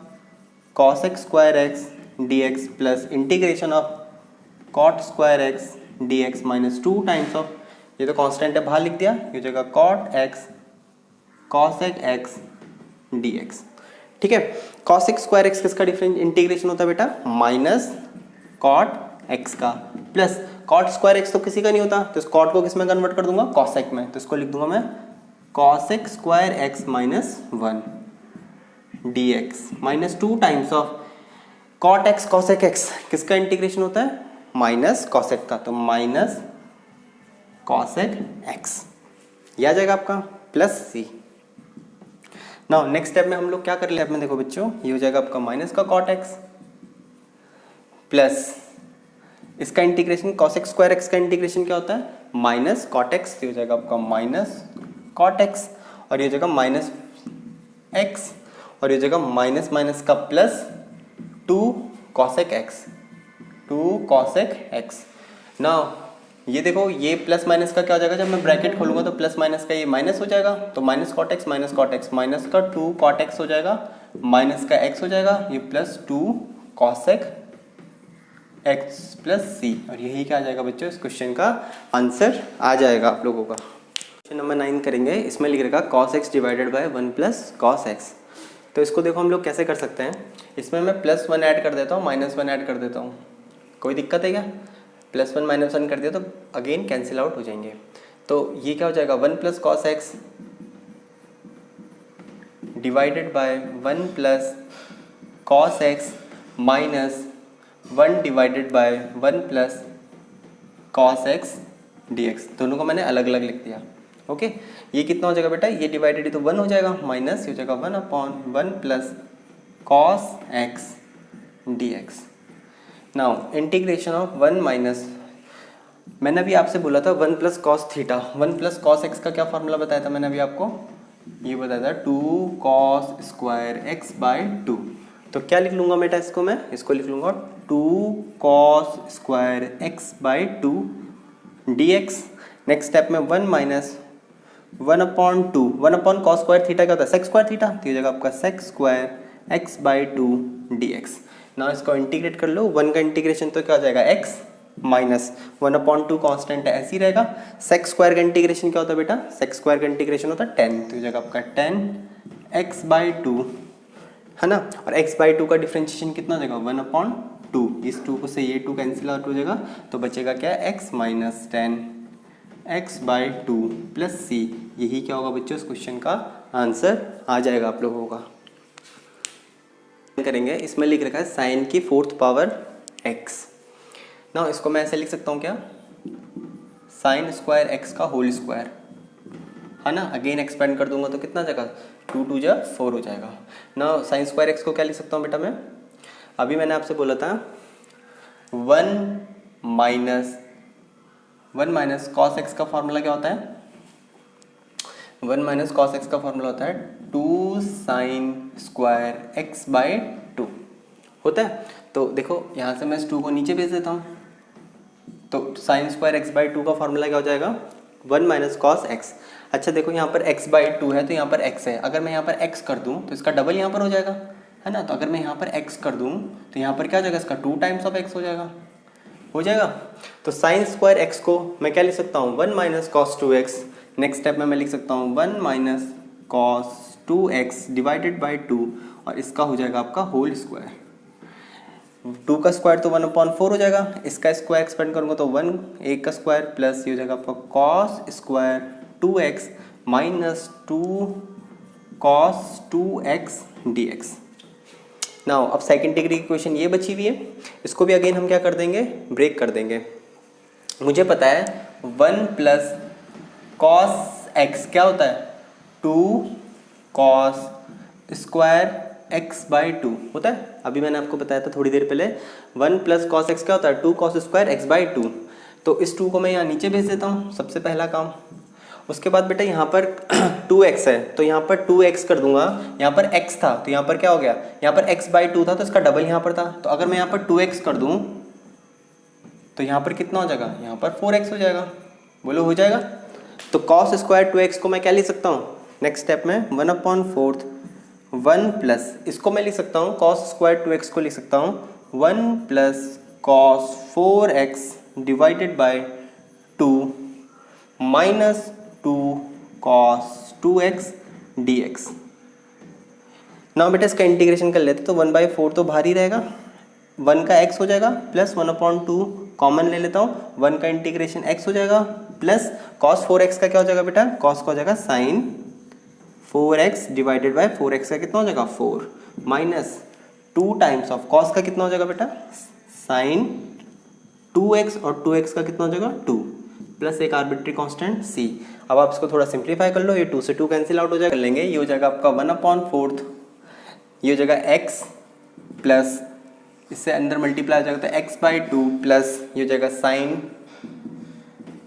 A: cosec square x dx plus integration of cot square x dx minus 2 times of, ये तो कांस्टेंट है बाहर लिख दिया, ये हो जाएगा cot x cosec x dx, ठीक है। cosec स्क्वायर x किसका डिफरेंट इंटीग्रेशन होता है बेटा, माइनस cot x का, प्लस cot स्क्वायर x तो किसी का नहीं होता, तो इस cot को किस में कन्वर्ट कर दूंगा cosec में, तो इसको लिख दूंगा मैं cosec square x minus 1 dx minus 2 times of cot x cosec x किसका इंटीग्रेशन होता है माइनस cosec का, तो माइनस cosec x, यह आ जाएगा आपका plus c। Now next step में हम लोग क्या कर ले में, देखो बच्चों ये हो जाएगा आपका माइनस का cot x प्लस इसका इंटीग्रेशन cosec स्क्वायर x का इंटीग्रेशन क्या होता है माइनस cot x, ये हो जाएगा आपका माइनस cot x, और ये हो जाएगा माइनस x, और ये हो जाएगा माइनस माइनस का प्लस 2 cosec x। नाउ ये देखो ये प्लस माइनस का क्या हो जाएगा, जब मैं ब्रैकेट खोलूंगा तो प्लस माइनस का ये माइनस हो जाएगा, तो माइनस cot x माइनस का 2 cot x हो जाएगा, माइनस का x हो जाएगा, ये plus 2 cosec x plus c, और यही क्या आ जाएगा बच्चों, इस क्वेश्चन का आंसर आ जाएगा आप लोगों का। क्वेश्चन नंबर 9 करेंगे, इसमें लिख रखा cos x divided by 1 plus cos x। तो इसको देखो हम लोग कैसे कर सकते हैं, इसमें मैं प्लस 1 ऐड कर देता हूँ, माइनस 1 ऐड कर देता हूँ, कोई दिक्कत है क्या, प्लस 1 माइनस 1 कर दिया तो अगेन कैंसिल आउट हो जाएंगे, तो ये क्या हो जाएगा 1 plus cos x divided by 1 plus cos x minus 1 divided by 1 plus cos x dx, दोनों को मैंने अलग अलग लिख दिया, ओके। ये कितना हो जाएगा बेटा, ये डिवाइडेड तो 1 हो जाएगा, माइनस हो जाएगा 1/1 plus cos x dx। Now integration of 1 minus, मैंने अभी आपसे बोला था 1 plus cos theta, 1 plus cos x का क्या फॉर्मूला बताया था मैंने अभी आपको, ये बताया था 2 कॉस स्क्वायर एक्स बाय 2। तो क्या लिख लूँगा बेटा इसको, मैं इसको लिख लूँगा 2 cos square x by 2 dx। Next step में 1 माइनस 1/2, 1 कॉस स्क्वायर थीटा क्या होता है सेक स्क्वायर थीटा, तो ये जगह आपका sec square x by 2 dx। ना इसको इंटीग्रेट कर लो, 1 का इंटीग्रेशन तो क्या हो जाएगा x, माइनस 1/2 कांस्टेंट है, ऐसे ही रहेगा। सेक स्क्वायर का इंटीग्रेशन क्या होता है बेटा? सेक स्क्वायर का इंटीग्रेशन होता है 10, तो ये जगह आपका 10x/2 है ना। और x/2 का डिफ्रेंशिएशन कितना हो जाएगा? 1/2। इस 2 को से ये 2 कैंसिल आउट हो जाएगा, तो बचेगा क्या? x - 10 x/2 plus c। यही क्या होगा बच्चों? इस क्वेश्चन का आंसर आ जाएगा आप लोगों का। करेंगे, इसमें लिख रखा है साइन की 4th पावर x ना। इसको मैं ऐसे लिख सकता हूँ क्या? साइन स्क्वायर x का होल स्क्वायर है ना। अगेन एक्सपेंड कर दूंगा तो कितना आ जाएगा? 2 × 2 = 4 हो जाएगा ना। साइन स्क्वायर x को क्या लिख सकता हूँ बेटा मैं? अभी मैंने आपसे बोला था 1 माइनस कॉस x का फॉर्मूला क्या होता है? 1 माइनस कॉस x का फॉर्मूला होता है 2 साइन स्क्वायर x/2 होता है। तो देखो यहाँ से मैं इस 2 को नीचे भेज देता हूँ, तो साइन स्क्वायर x/2 का फॉर्मूला क्या हो जाएगा? 1 माइनस कॉस x। अच्छा देखो यहाँ पर x/2 है तो यहाँ पर x है, अगर मैं यहाँ पर x कर दूँ तो इसका डबल यहाँ पर हो जाएगा है ना। तो अगर मैं यहाँ पर x कर दूँ तो यहाँ पर क्या हो जाएगा? इसका 2 टाइम्स ऑफ x हो जाएगा। तो साइन स्क्वायर x को मैं क्या लिख सकता हूँ? 1 minus cos 2x। Next step में मैं लिख सकता हूँ 1 minus cos 2x divided by 2, और इसका हो जाएगा आपका होल स्क्वायर। 2 का स्क्वायर तो 1/4 हो जाएगा, इसका स्क्वायर एक्सपेंड करूँगा तो 1 का स्क्वायर प्लस ये हो जाएगा आपका cos square 2x minus 2 cos 2x dx। Now अब सेकंड डिग्री की क्वेश्चन ये बची हुई है, इसको भी अगेन हम क्या कर देंगे? ब्रेक कर देंगे। मुझे पता है 1 प्लस कॉस x क्या होता है? 2 कॉस स्क्वायर x/2 होता है। अभी मैंने आपको बताया था थोड़ी देर पहले 1 प्लस कॉस x क्या होता है? 2 कॉस स्क्वायर x/2। तो इस 2 को मैं यहाँ नीचे भेज देता हूँ, सबसे पहला काम। उसके बाद बेटा यहाँ पर 2x है तो यहाँ पर 2x कर दूंगा। यहाँ पर x था तो यहाँ पर क्या हो गया? यहाँ पर x/2 था तो इसका डबल यहाँ पर था, तो अगर मैं यहाँ पर 2x कर दूँ तो यहाँ पर कितना हो जाएगा? यहाँ पर 4x हो जाएगा। बोलो हो जाएगा? तो कॉस स्क्वायर 2x को मैं क्या लिख सकता हूँ? नेक्स्ट स्टेप में 1/4 1 प्लस, इसको मैं लिख सकता हूँ कॉस स्क्वायर 2x को लिख सकता हूँ 1 plus cos 4x divided by 2 minus 2 cos 2x dx। ना बेटा इसका इंटीग्रेशन कर लेते तो 1/4 तो बाहर ही रहेगा, 1 का x हो जाएगा प्लस 1/2 कॉमन ले लेता हूँ, 1 का इंटीग्रेशन x हो जाएगा प्लस कॉस 4x का क्या हो जाएगा बेटा? कॉस का हो जाएगा sign 4x divided by 4x का कितना हो जाएगा? 4 माइनस 2 टाइम्स ऑफ कॉस का कितना हो जाएगा बेटा? साइन 2x, और 2x का कितना हो जाएगा? 2 प्लस एक आर्बिट्री कांस्टेंट c। अब आप इसको थोड़ा सिंप्लीफाई कर लो, ये 2 से 2 कैंसिल आउट हो जाएगा, लेंगे ये हो जाएगा आपका 1/4, ये हो जाएगा x प्लस इससे अंदर मल्टीप्लाई हो जाएगा तो x/2 प्लस ये हो जाएगा साइन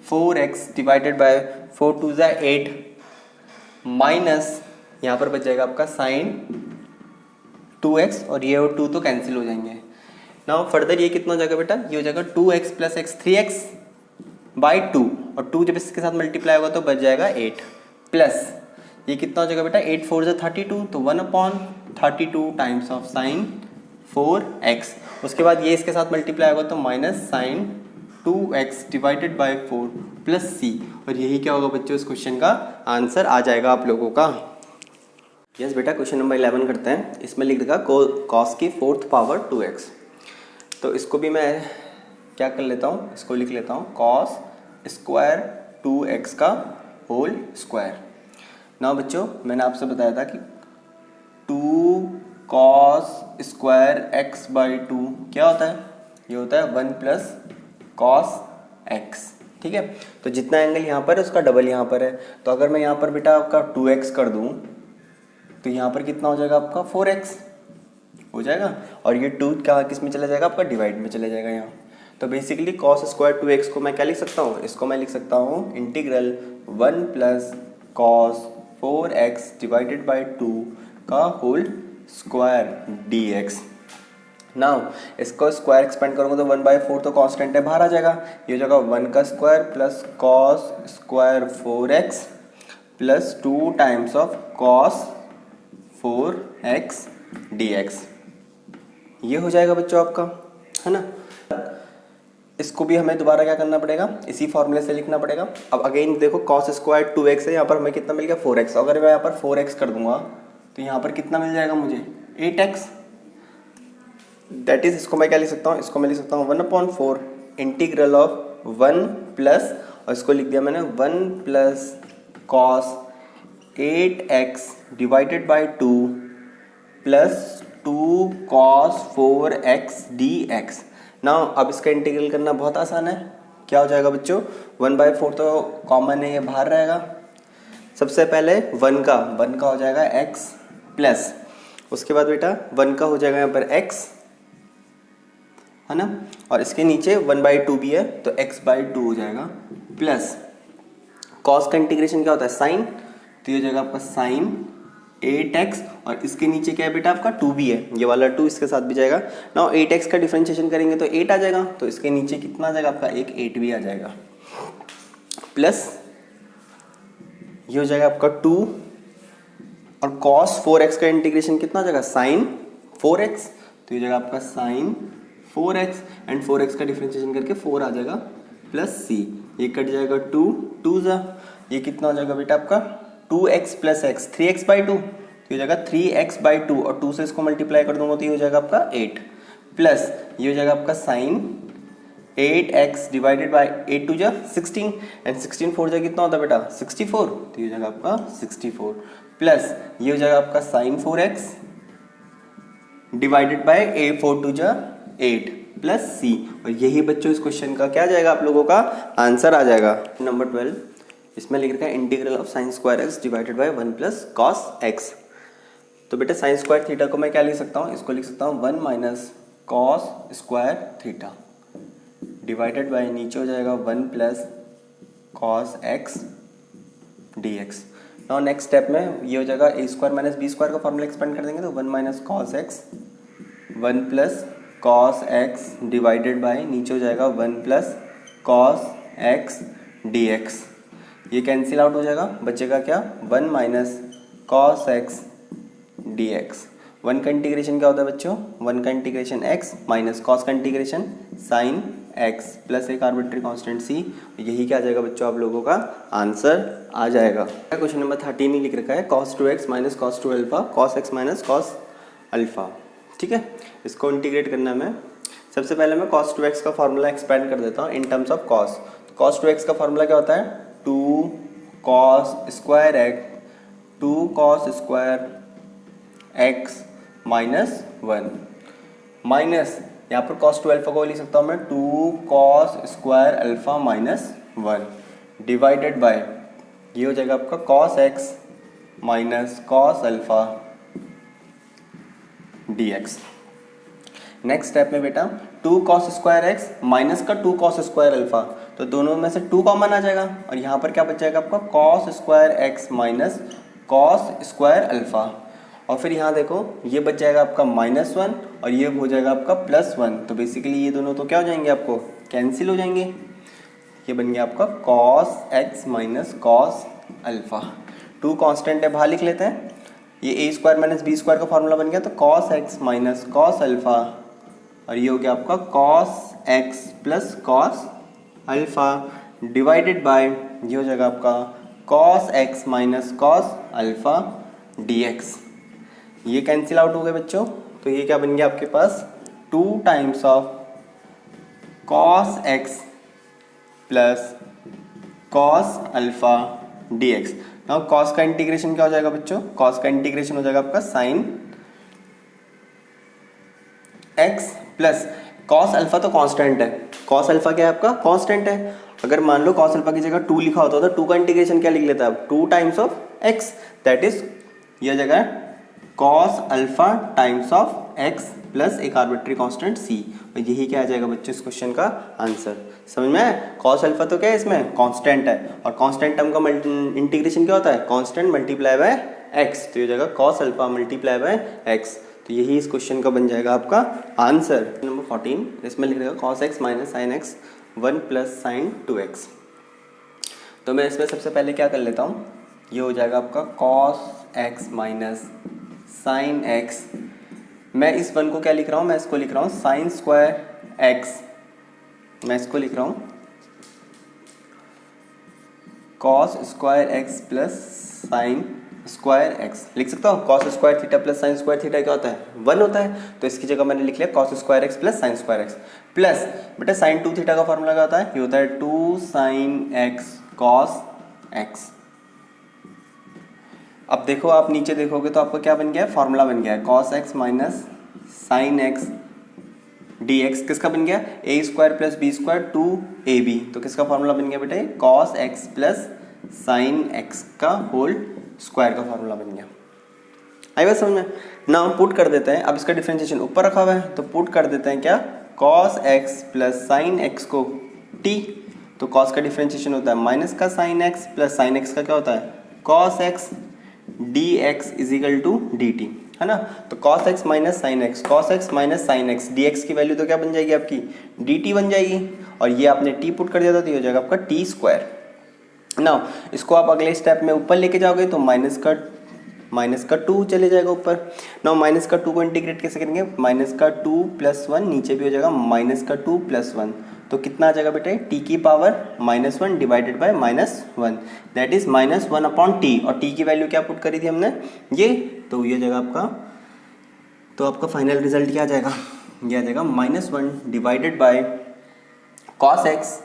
A: 4x डिवाइडेड बाय 4 2 ज़ा 8 माइनस यहाँ पर बच जाएगा आपका साइन 2x, और ये और 2 तो कैंसिल हो जाएंगे। नाउ फर्दर ये कितना हो जाएगा बेटा? ये हो जाएगा 2x plus x 3x by 2, और 2 जब इसके साथ मल्टीप्लाई होगा तो बच जाएगा 8 प्लस ये कितना हो जाएगा बेटा? 8 4 ज़ा 32, तो 1/32 टाइम्स ऑफ साइन 4x। उसके बाद ये इसके साथ मल्टीप्लाई होगा तो minus sine 2x divided by 4 plus c, और यही क्या होगा बच्चों? इस क्वेश्चन का आंसर आ जाएगा आप लोगों का। यस बेटा, क्वेश्चन नंबर 11 करते हैं। इसमें लिख देगा कॉस की 4th पावर 2x। तो इसको भी मैं क्या कर लेता हूँ? इसको लिख लेता हूँ कॉस स्क्वायर 2x का होल स्क्वायर। ना बच्चों मैंने आपसे बताया था कि 2 कॉस स्क्वायर x/2 क्या होता है? ये होता है 1 प्लस कॉस x। ठीक है, तो जितना एंगल यहाँ पर है उसका डबल यहाँ पर है, तो अगर मैं यहाँ पर बेटा आपका 2x कर दूँ तो यहाँ पर कितना हो जाएगा? आपका 4x हो जाएगा, और ये 2 क्या किस में चला जाएगा? आपका डिवाइड में चला जाएगा यहाँ। तो बेसिकली कॉस स्क्वायर 2x को मैं क्या लिख सकता हूँ? इसको मैं लिख सकता हूँ integral 1 plus cos 4x divided by 2 का होल स्क्वायर dx। नाउ इसको स्क्वायर एक्सपेंड करूँगा तो 1/4 तो कांस्टेंट है, बाहर आ जाएगा, ये हो जाएगा 1 का square plus cos square 4x plus 2 times of cos 4x dx। ये हो जाएगा बच्चों आपका, है ना। इसको भी हमें दोबारा क्या करना पड़ेगा, इसी फॉर्मूले से लिखना पड़ेगा। अब अगेन देखो कॉस स्क्वायर 2x है, यहाँ पर हमें कितना मिल गया 4x। अगर मैं यहाँ पर 4x कर दूंगा तो यहाँ पर कितना मिल जाएगा मुझे 8x। दैट इज इसको मैं क्या लिख सकता हूँ, इसको मैं लिख सकता हूँ 1/4 इंटीग्रल ऑफ 1 प्लस, और इसको लिख दिया मैंने 1 plus cos 8x divided by 2 plus 2 cos 4x dx। Now अब इसका इंटीग्रल करना बहुत आसान है। क्या हो जाएगा बच्चों, 1/4 तो कॉमन है, ये बाहर रहेगा। सबसे पहले 1 का हो जाएगा x प्लस, उसके बाद बेटा 1 का हो जाएगा यहाँ पर x है ना, और इसके नीचे 1/2 भी है तो x/2 हो जाएगा प्लस कॉस का इंटीग्रेशन क्या होता है साइन, तो ये हो जाएगा आपका साइन 8x, और इसके नीचे क्या है बेटा आपका 2 भी है, ये वाला 2 इसके साथ भी जाएगा। नाउ 8x का डिफरेंशिएशन करेंगे तो 8 आ जाएगा, तो इसके नीचे कितना आ जाएगा आपका एक 8 भी आ जाएगा प्लस ये हो जाएगा आपका 2, और cos 4x का इंटीग्रेशन कितना आ जाएगा साइन 4x, तो ये हो जाएगा आपका साइन 4x, एंड 4x का डिफरेंशिएशन करके 4 आ जाएगा प्लस c, ये कट जाएगा 2 जा, ये कितना हो जाएगा बेटा आपका 2x प्लस x 3x/2, तो ये हो जाएगा 3x/2, और 2 से इसको मल्टीप्लाई कर दूंगा तो ये हो जाएगा आपका 8 प्लस ये हो जाएगा आपका sign 8x divided by 8 to जा 16, एंड 16 4 जा कितना होता है बेटा 64, तो ये हो जाएगा आपका 64 प्लस ये हो जाएगा आपका sign 4x divided by 4 to जा 8 प्लस c, और यही बच्चों इस क्वेश्चन का क्या आ जाएगा आप लोगों का आंसर आ जाएगा। नंबर 12 इसमें लिख रखा है integral of sine square x divided by 1 plus cos x. तो बेटा साइन स्क्वायर थीटा को मैं क्या लिख सकता हूँ, इसको लिख सकता हूँ 1 minus cos square theta divided by नीचे हो जाएगा 1 plus cos x d x. Now next step में ये हो जाएगा ए स्क्वायर माइनस बी स्क्वायर का फॉर्मूला एक्सपेंड कर देंगे, तो 1 minus cos x 1 plus cos x divided by नीचे हो जाएगा 1 plus cos x d x. ये कैंसिल आउट हो जाएगा, बचेगा क्या 1 minus cos x d x. 1 का इंटीग्रेशन क्या होता है बच्चों, 1 का इंटीग्रेशन x माइनस कॉस का इंटीग्रेशन साइन x प्लस एक आर्बिट्री कांस्टेंट c। यही क्या आ जाएगा बच्चों आप लोगों का आंसर आ जाएगा। क्वेश्चन नंबर 13 ही लिख रखा है cos 2x minus cos 2 alpha cos x minus cos alpha. ठीक है, इसको इंटीग्रेट करना है मैं। सबसे पहले मैं cos 2x का फॉर्मूला एक्सपेंड कर देता हूँ in terms of cos। cos 2x का फॉर्मूला क्या होता है 2 cos square x 2 cos square x minus 1 minus यहाँ पर cos 2 अल्फा को लिख सकता हूँ मैं 2 cos square alpha minus 1 divided by ये हो जाएगा आपका cos x minus cos alpha dx। Next step में बेटा 2 cos स्क्वायर x माइनस का 2 cos स्क्वायर अल्फा, तो दोनों में से 2 कॉमन आ जाएगा, और यहाँ पर क्या बच जाएगा आपका cos square x minus cos square alpha, और फिर यहाँ देखो ये बच जाएगा आपका -1 और ये हो जाएगा आपका +1, तो बेसिकली ये दोनों तो क्या हो जाएंगे आपको कैंसिल हो जाएंगे। ये बन गया आपका cos x minus cos alpha. 2 constant है बाहर लिख लेते हैं, ये a square minus B square का फॉर्मूला बन गया, तो cos x minus cos alpha, और ये हो गया आपका cos x plus cos alpha divided by ये हो जाएगा आपका cos x minus cos alpha dx। ये कैंसिल आउट हो गए बच्चों, तो ये क्या बन गया आपके पास 2 times of cos x plus cos alpha dx। Now cos का इंटीग्रेशन क्या हो जाएगा बच्चों, cos का इंटीग्रेशन हो जाएगा आपका sin x plus cos alpha तो कांस्टेंट है, cos अल्फा क्या है आपका कांस्टेंट है। अगर मान लो cos अल्फा की जगह 2 लिखा होता तो 2 का इंटीग्रेशन क्या लिख लेता है 2 times of x, that is यह जगह cos alpha times of x plus एक आर्बिट्री कांस्टेंट c, और यही क्या आ जाएगा बच्चों इस क्वेश्चन का आंसर। समझ में आया, cos अल्फा तो क्या है इसमें कांस्टेंट है, और कांस्टेंट टर्म का इंटीग्रेशन क्या होता है कांस्टेंट मल्टीप्लाई बाय x, तो ये जाएगा cos alpha multiply by x, तो यही इस क्वेश्चन का बन जाएगा आपका आंसर। नंबर 14 इसमें लिख देगा cos x minus sine x 1 plus sign 2x। तो मैं इसमें सबसे पहले क्या कर लेता हूँ, ये हो जाएगा आपका cos x minus sine x। मैं इस 1 को क्या लिख रहा हूँ, मैं इसको लिख रहा हूँ साइन स्क्वायर x मैं इसको लिख रहा हूँ cos square x plus sign square x, लिख सकता हूँ। Cos square theta plus sine square theta क्या होता है? 1 होता है। तो इसकी जगह मैंने लिख लिया cos square x plus sign square x plus बेटा साइन 2 थीटा का फॉर्मूला क्या होता है? ये होता है 2 साइन एक्स कॉस एक्स। अब देखो, आप नीचे देखोगे तो आपका क्या बन गया है? फॉर्मूला बन गया है cos x minus sine x d x. किसका बन गया? A square plus b square 2ab। तो किसका फॉर्मूला बन गया बेटा? Cos x plus sine x का होल स्क्वायर का फॉर्मूला बन गया। आई बात समझ में? ना पुट कर देते हैं। अब इसका डिफरेंशिएशन ऊपर रखा हुआ है तो पुट कर देते हैं क्या? Cos x plus sine x को t। तो कॉस का डिफरेंशिएशन होता है माइनस का sine x plus sine x का क्या होता है? Cos x d x is equal to d t, है ना। तो cos x minus sine x, cos x minus sine x, d x की वैल्यू तो क्या बन जाएगी आपकी? डी टी बन जाएगी। और ये आपने टी पुट कर दिया था तो ये हो जाएगा आपका टी स्क्वायर। ना इसको आप अगले स्टेप में ऊपर लेके जाओगे तो माइनस का 2 चले जाएगा ऊपर। ना माइनस का 2 को इंटीग्रेट कैसे करेंगे? माइनस का 2 प्लस 1, नीचे भी हो जाएगा माइनस का 2 प्लस 1। तो कितना आ जाएगा बेटे? टी की power -1 divided by -1, that is -1 upon T. और टी की वैल्यू क्या पुट करी थी हमने? ये। तो ये जगह आपका, तो आपका फाइनल रिजल्ट क्या आ जाएगा? ये आ जाएगा -1 divided by cos x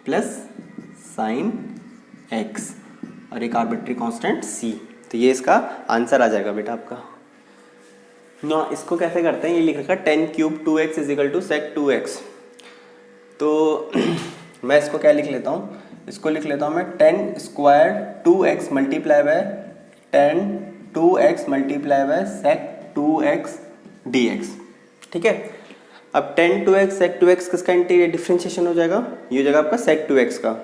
A: plus sine x और एक आर्बिट्री कांस्टेंट c। तो ये इसका आंसर आ जाएगा बेटा आपका। ना इसको कैसे करते हैं? ये लिख रखा 10 cube 2x is equal to sec 2x। तो मैं इसको क्या लिख लेता हूँ? इसको लिख लेता हूँ मैं 10 square 2x multiply by 10 2x multiply by sec 2x dx। ठीक है। अब 10 2x सेक 2x किसका डिफरेंशिएशन हो जाएगा? ये हो जाएगा आपका सेक 2x का।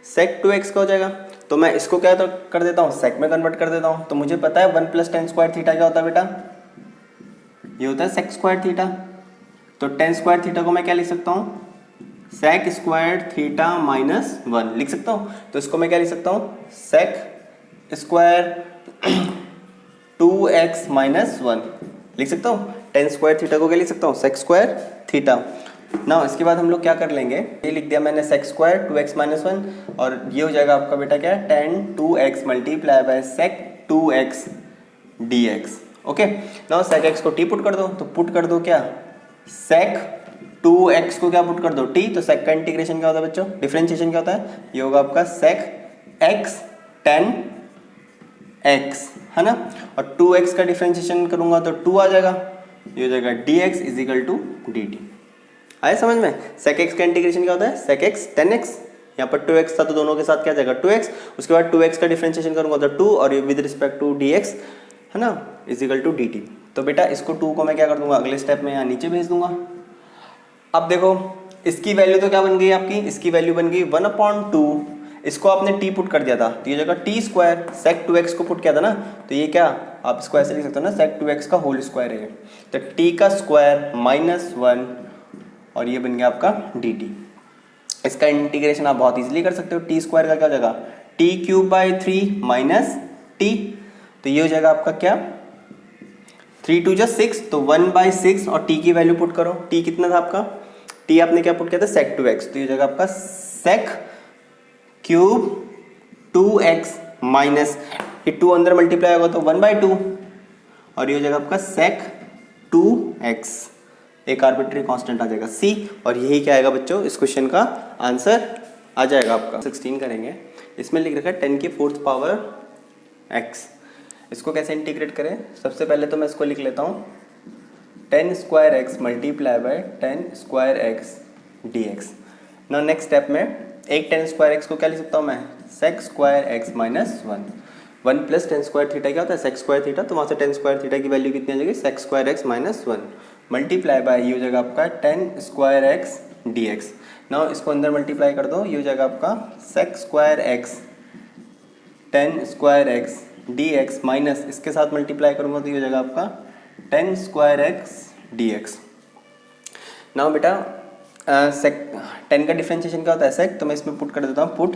A: सेक 2x का हो जाएगा। तो मैं इसको क्या तो कर देता हूँ? सेक में कन्वर्ट कर देता हूँ। तो मुझे पता है 1 प्लस 10 स्क्वायर थीटा क्या होता है बेटा? ये होता है सेक स्क्वायर थीटा। तो 10 स्क्वायर थीटा को मैं क्या लिख सकता हूँ? सेक स्क्वायर थीटा माइनस 1 लिख सकता हूँ। तो इसको मैं क्या लिख सकता हूँ? सेक स्क्वायर 2x माइनस 1 लिख सकता हूँ। 10 स्क्वायर थीटा को क्या लिख सकता हूँ? Sec square theta. ना इसके बाद हम लोग क्या कर लेंगे? ये लिख दिया मैंने सेक स्क्वायर 2x माइनस 1 और ये हो जाएगा आपका बेटा क्या? 10 2x multiply by sec 2x dx। Okay. ना सेक x को t पुट कर दो। तो पुट कर दो क्या? सेक 2x को क्या पुट कर दो? t। तो सेक का इंटीग्रेशन क्या होता है बच्चों? डिफरेंशिएशन क्या होता है? ये होगा आपका सेक x tan x, है ना। और 2x का डिफरेंशिएशन करूंगा तो 2 आ जाएगा। ये हो जाएगा dx is equal to dt। आए समझ में? सेक x का इंटीग्रेशन क्या होता है? सेक x tan x। यहाँ पर 2x था तो दोनों के साथ क्या जाएगा? 2x। उसके बाद 2x का डिफरेंशिएशन करूंगा तो 2 और ये विद रिस्पेक्ट टू dx, है ना, इज इक्वल टू dt। तो बेटा इसको 2 को मैं क्या कर दूंगा? अगले स्टेप में यहाँ नीचे भेज दूंगा। अब देखो इसकी वैल्यू तो क्या बन गई आपकी? इसकी वैल्यू बन गई 1/2। इसको आपने t पुट कर दिया था तो ये जगह t स्क्वायर सेक 2x को पुट किया था ना। तो ये क्या आप इसको ऐसे लिख सकते हो ना? सेक 2x का होल स्क्वायर है। तो t का स्क्वायर -1 और ये बन गया आपका dt। इसका इंटीग्रेशन आप बहुत इजीली कर सकते हो। टी स्क्वायर का क्या हो जाएगा? T cube by 3 minus T. तो ये हो जाएगा आपका क्या? 3 2 जा 6 तो 1/6 और टी की वैल्यू पुट करो। टी कितना था आपका? टी आपने क्या पुट किया था? सेक 2x। तो ये हो जाएगा आपका सेक क्यूब 2x माइनस ये 2 अंदर मल्टीप्लाई होगा तो 1/2 और ये हो जाएगा आपका सेक 2x। एक आर्बिट्री कांस्टेंट आ जाएगा c और यही क्या आएगा बच्चों? इस क्वेश्चन का आंसर आ जाएगा आपका। 16 करेंगे। इसमें लिख रखा है 10 की 4th पावर x। इसको कैसे इंटीग्रेट करें? सबसे पहले तो मैं इसको लिख लेता हूँ 10 square x multiply by 10 square x dx। ना नेक्स्ट स्टेप में एक 10 स्क्वायर एक्स को क्या लिख सकता हूँ मैं? Sec square x minus 1 plus 10 square theta क्या होता है? Sec square theta. तो वहाँ से 10 स्क्वायर थीटा की वैल्यू कितनी आ जाएगी? Sec square x minus 1 multiply by ये हो जाएगा आपका 10 स्क्वायर एक्स dx। ना इसको अंदर मल्टीप्लाई कर दो। ये हो जाएगा आपका sec square x 10 square x dx minus इसके साथ मल्टीप्लाई करूँगा तो ये हो जाएगा आपका 10 स्क्वायर एक्स dx। ना बेटा सेक 10 का डिफरेंशिएशन क्या होता है? सेक। तो मैं इसमें पुट कर देता हूँ put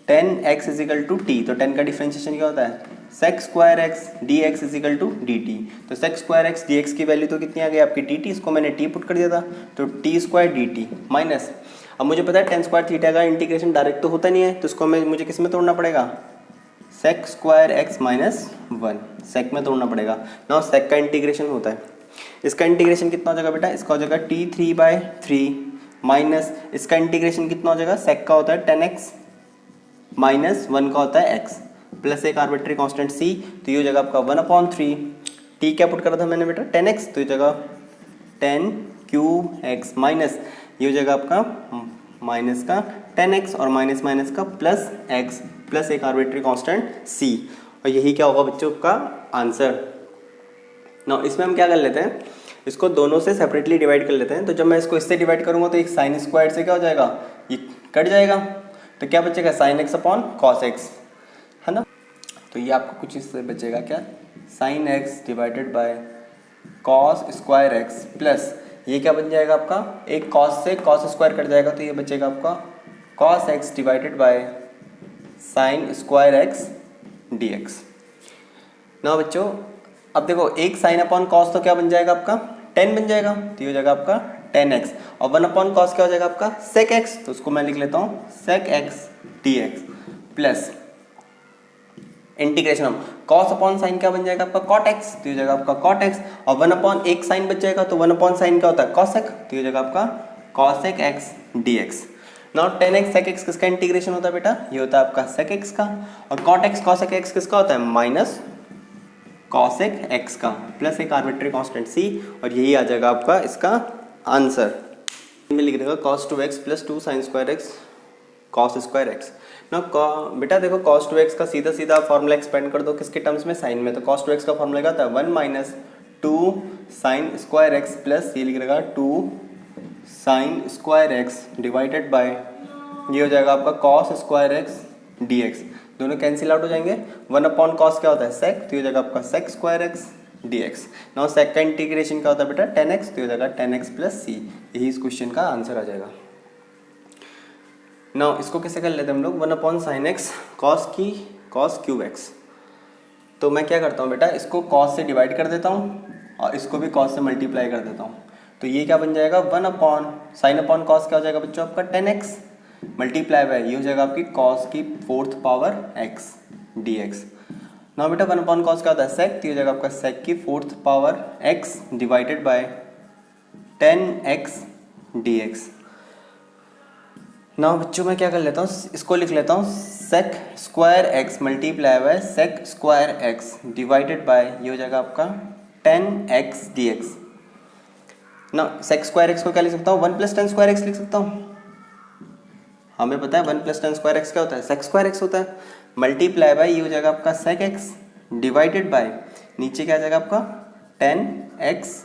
A: 10x is equal to t. तो 10 का डिफरेंशिएशन क्या होता है? Sec square x d x is equal to d t. तो sec square x d x की वैल्यू तो कितनी आ गई आपकी टी टी, इसको मैंने टी पुट कर दिया था, तो T square D T minus, अब मुझे पता है टेन स्क्वायर थीटा का इंटीग्रेशन डायरेक्ट तो होता नहीं है, तो इसको मुझे किस में तोड़ना पड़ेगा, sec square x minus one, sec में तोड़ना पड़ेगा ना। सेक का इंटीग्रेशन होता है, इसका इंटीग्रेशन कितना हो जाएगा बेटा, इसका हो जाएगा T three by three minus इसका इंटीग्रेशन कितना हो जाएगा, सेक का होता है टेन एक्स माइनस वन का होता है एक्स प्लस एक आर्बिट्री कांस्टेंट सी, तो ये हो जाएगा आपका वन अपॉन थ्री, टी क्या पुट करा था मैंने बेटा टेन एक्स, तो ये जगह टेन क्यूब एक्स माइनस ये हो जाएगा आपका माइनस का टेन एक्स और माइनस माइनस का प्लस एक्स प्लस एक आर्बिट्री कांस्टेंट सी, और यही क्या होगा बच्चों का आंसर। ना इसमें हम क्या कर लेते हैं, इसको दोनों से सेपरेटली डिवाइड कर लेते हैं। तो जब मैं इसको इससे डिवाइड करूंगा तो एक साइन स्क्वायर से क्या हो जाएगा, ये कट जाएगा, तो क्या बचेगा sine x upon cos x, है ना। तो ये आपको कुछ इससे बचेगा क्या, sine x divided by cos square x plus ये क्या बन जाएगा आपका, एक कॉस से कॉस स्क्वायर कट जाएगा, तो ये बचेगा आपका cos x divided by sine square x d x. ना बच्चों अब देखो एक साइन अपॉन कॉस तो क्या बन जाएगा आपका 10 बन जाएगा, तो ये हो जाएगा आपका 10x और 1 अपॉन कॉस क्या हो जाएगा आपका सेक x, तो उसको मैं लिख लेता हूँ सेक x dx plus integration of cos upon sine क्या बन जाएगा आपका कॉट x, तो ये हो जाएगा आपका कॉट x और 1 अपॉन एक साइन बच जाएगा, तो 1 अपॉन साइन क्या होता है कॉसेक, तो ये हो जाएगा आपका cosec x dx। Now 10x sec x किसका इंटीग्रेशन होता है बेटा, ये होता है आपका sec x का, और cot x cosec x किसका होता है माइनस cosec x का प्लस एक आर्बिट्री कांस्टेंट c, और यही आ जाएगा आपका इसका आंसर। में लिख देगा cos 2x plus 2 sin square x cos square x। ना बेटा देखो cos 2x का सीधा सीधा फॉर्मूला एक्सपेंड कर दो किसके टर्म्स में, साइन में, तो cos 2x का फॉर्मूला क्या होता है 1 minus 2 sin square x plus ये लिख देगा 2 sine square x divided by ये हो जाएगा आपका cos square x d x, दोनों कैंसिल आउट हो जाएंगे, 1 अपॉन कॉस क्या होता है सेक, तो ये हो जाएगा आपका sec square x d x. Now sec का इंटीग्रेशन क्या होता है बेटा 10x, तो ये हो जाएगा 10x प्लस सी, यही इस क्वेश्चन का आंसर आ जाएगा। नाउ इसको कैसे कर लेते हैं हम लोग 1 upon sign x cos cube x, तो मैं क्या करता हूँ बेटा इसको कॉस से डिवाइड कर देता हूँ और इसको भी कॉस से मल्टीप्लाई कर देता हूँ, तो ये क्या बन जाएगा 1 अपॉन साइन अपॉन कॉस क्या हो जाएगा बच्चों आपका 10x मल्टीप्लाई बाय ये हो जाएगा आपकी कॉस की 4th पावर x dx। ना बेटा 1 अपॉन कॉस क्या होता है सेक, तो ये हो जाएगा आपका सेक की 4th power x divided bye 10x dx। ना बच्चों मैं क्या कर लेता हूँ इसको लिख लेता हूँ sec square x multiply by sec square x divided by ये हो जाएगा आपका 10x dx। ना सेक स्क्वायर एक्स को क्या लिख सकता हूँ 1 प्लस 10 स्क्वायर एक्स लिख सकता हूँ, हमें पता है 1 प्लस 10 स्क्वायर एक्स क्या होता है सेक स्क्वायर एक्स होता है, मल्टीप्लाई बाय ये हो जाएगा आपका सेक एक्स डिवाइडेड बाय नीचे क्या आ जाएगा आपका 10x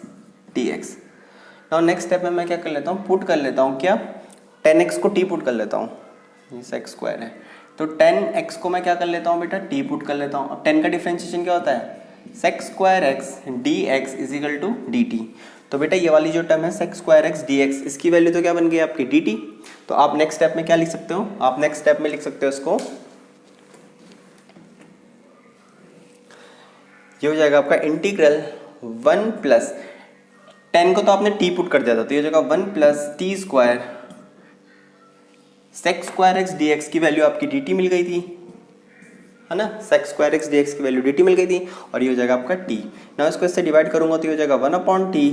A: dx। Now next step में मैं क्या कर लेता हूँ पुट कर लेता हूँ क्या 10x को t पुट कर लेता हूँ, ये सेक स्क्वायर है, तो 10x को मैं क्या कर लेता हूँ बेटा t पुट कर लेता हूँ। अब 10 का डिफरेंशिएशन क्या होता है sec square x d x is equal to d t, तो बेटा ये वाली जो टर्म है sec square x d x इसकी वैल्यू तो क्या बन गई आपकी डी टी, तो आप नेक्स्ट स्टेप में क्या लिख सकते हो, आप नेक्स्ट स्टेप में लिख सकते हो इसको ये हो जाएगा आपका इंटीग्रल 1 प्लस 10 को तो आपने टी पुट कर दिया था, तो ये हो जाएगा 1 plus t square sec square x d x की वैल्यू आपकी डी टी मिल गई थी, है ना, sec square x d x की वैल्यू डी टी मिल गई थी, और ये हो जाएगा आपका टी। ना इसको इससे डिवाइड करूंगा तो ये हो जाएगा 1 अपॉन टी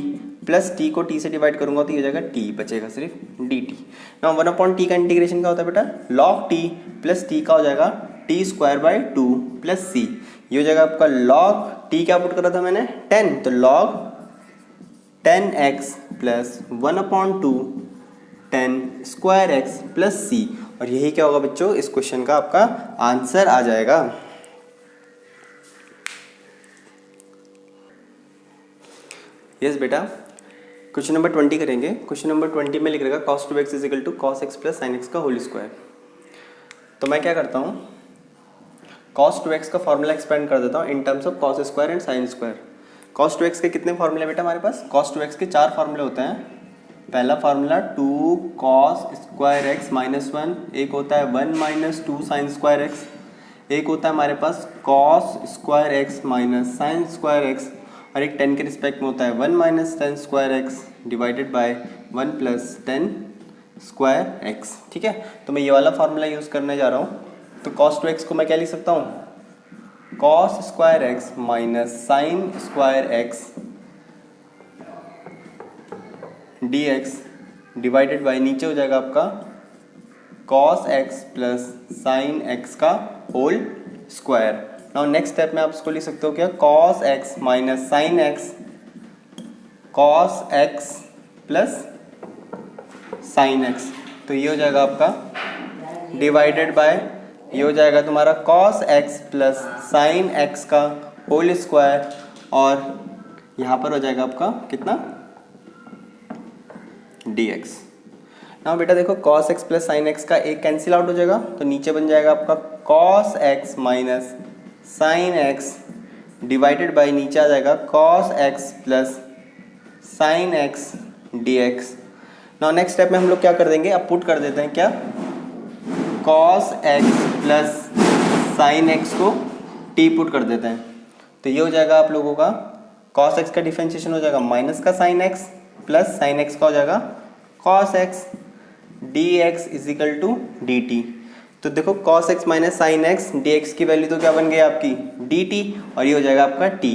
A: प्लस टी को टी से डिवाइड करूंगा तो ये हो जाएगा टी, बचेगा सिर्फ डी टी। ना 1 अपॉन टी का इंटीग्रेशन क्या होता है बेटा लॉग टी प्लस टी का हो जाएगा टी स्क्वायर बाई 2 प्लस सी, ये हो जाएगा आपका लॉग टी क्या पुट करा था मैंने 10, तो log 10x plus 1 upon 2 10 square x plus c, और यही क्या होगा बच्चों इस क्वेश्चन का आपका आंसर आ जाएगा। यस बेटा क्वेश्चन नंबर 20 करेंगे। क्वेश्चन नंबर 20 में लिख रहेगा cos 2x is equal to cos x plus sin x का होल स्क्वायर। तो मैं क्या करता हूँ cos 2x का फॉर्मूला एक्सपेंड कर देता हूँ in terms of cos square and sin square. cos 2x के कितने फॉर्मूले बेटा हमारे पास, cos 2x के 4 फॉर्मूले होते हैं। पहला formula 2 cos square x minus 1, एक होता है 1 माइनस 2 साइन स्क्वायर एक्स, एक होता है हमारे पास cos square x minus sine square x, और एक 10 के रिस्पेक्ट में होता है 1 minus ten square x divided by 1 plus ten square x. ठीक है, तो मैं ये वाला फॉर्मूला यूज़ करने जा रहा हूँ। तो कॉस टू एक्स को मैं क्या लिख सकता हूँ, cos square x minus sine square x d x divided by नीचे हो जाएगा आपका cos x plus sine x का whole square. Now next step में आप इसको लिख सकते हो क्या, cos x minus sine x cos x plus sine x, तो ये हो जाएगा आपका डिवाइडेड बाय ये हो जाएगा तुम्हारा cos x plus sine x का होल स्क्वायर, और यहाँ पर हो जाएगा आपका कितना, dx। ना बेटा देखो cos x plus sine x का एक कैंसिल आउट हो जाएगा, तो नीचे बन जाएगा आपका cos x minus sine x divided by नीचे आ जाएगा cos x plus sine x dx। ना नेक्स्ट स्टेप में हम लोग क्या कर देंगे, अब पुट कर देते हैं क्या, cos x plus sine x को t पुट कर देते हैं, तो ये हो जाएगा आप लोगों का cos x का डिफरेंशिएशन हो जाएगा माइनस का sine x plus sine x का हो जाएगा cos x dx is equal to dt। तो देखो cos x minus sine x dx की वैल्यू तो क्या बन गई आपकी dt, और ये हो जाएगा आपका t।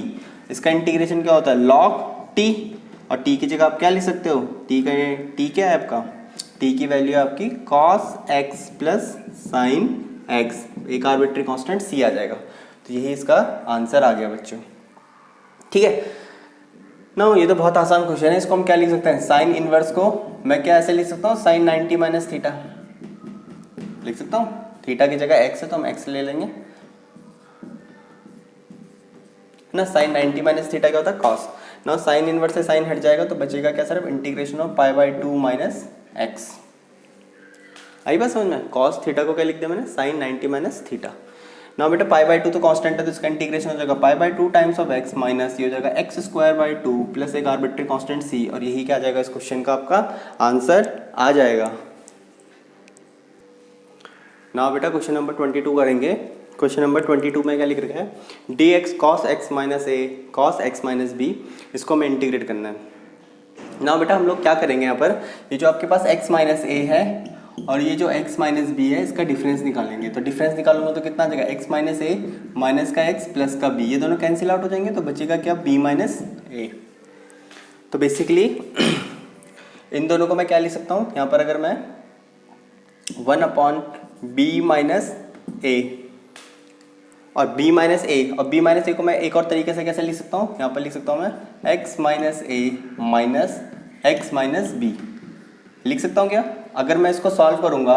A: इसका इंटीग्रेशन क्या होता है log t, और t की जगह आप क्या लिख सकते हो, t क्या है आपका, t की वैल्यू है आपकी cos x plus sign x, एक आर्बिट्री कांस्टेंट c आ जाएगा। तो यही इसका आंसर आ गया बच्चों। ठीक है ना, ये तो बहुत आसान क्वेश्चन है। इसको हम क्या लिख सकते हैं, साइन इनवर्स को मैं क्या ऐसे लिख सकता हूँ, साइन 90 माइनस थीटा लिख सकता हूँ। थीटा की जगह x है तो हम x ले लेंगे ना। साइन 90 माइनस थीटा क्या होता है, कॉस। ना साइन इनवर्स से साइन हट जाएगा तो बचेगा क्या, सिर्फ integration of pi by 2 minus x. आई बात समझ में, कॉस थीटा को क्या लिख दिया मैंने, साइन 90 माइनस थीटा। ना बेटा पाई बाई 2 तो कांस्टेंट है, तो इसका इंटीग्रेशन हो जाएगा पाई by 2 times of x minus ये हो जाएगा एक्स स्क्वायर बाई 2 प्लस एक आर्बिट्री कांस्टेंट सी, और यही क्या आ जाएगा इस क्वेश्चन का आपका आंसर आ जाएगा। ना बेटा क्वेश्चन नंबर 22 करेंगे। क्वेश्चन नंबर 22 में क्या लिख रखा है, d x cos x minus a cos x minus b, इसको हमें इंटीग्रेट करना है। ना बेटा हम लोग क्या करेंगे यहाँ पर, ये जो आपके पास x माइनस ए है और ये जो x माइनस बी है, इसका डिफरेंस निकालेंगे। तो डिफरेंस निकालूंगा तो कितना आ जाएगा, x माइनस ए माइनस का x प्लस का b, ये दोनों कैंसिल आउट हो जाएंगे, तो बचेगा क्या, b माइनस ए। तो बेसिकली इन दोनों को मैं क्या लिख सकता हूँ यहाँ पर, अगर मैं 1 अपॉन बी माइनस ए और b माइनस ए, और b माइनस ए को मैं एक और तरीके से कैसे लिख सकता हूँ, यहाँ पर लिख सकता हूँ मैं x माइनस ए माइनस x माइनस बी लिख सकता हूँ क्या। अगर मैं इसको सॉल्व करूँगा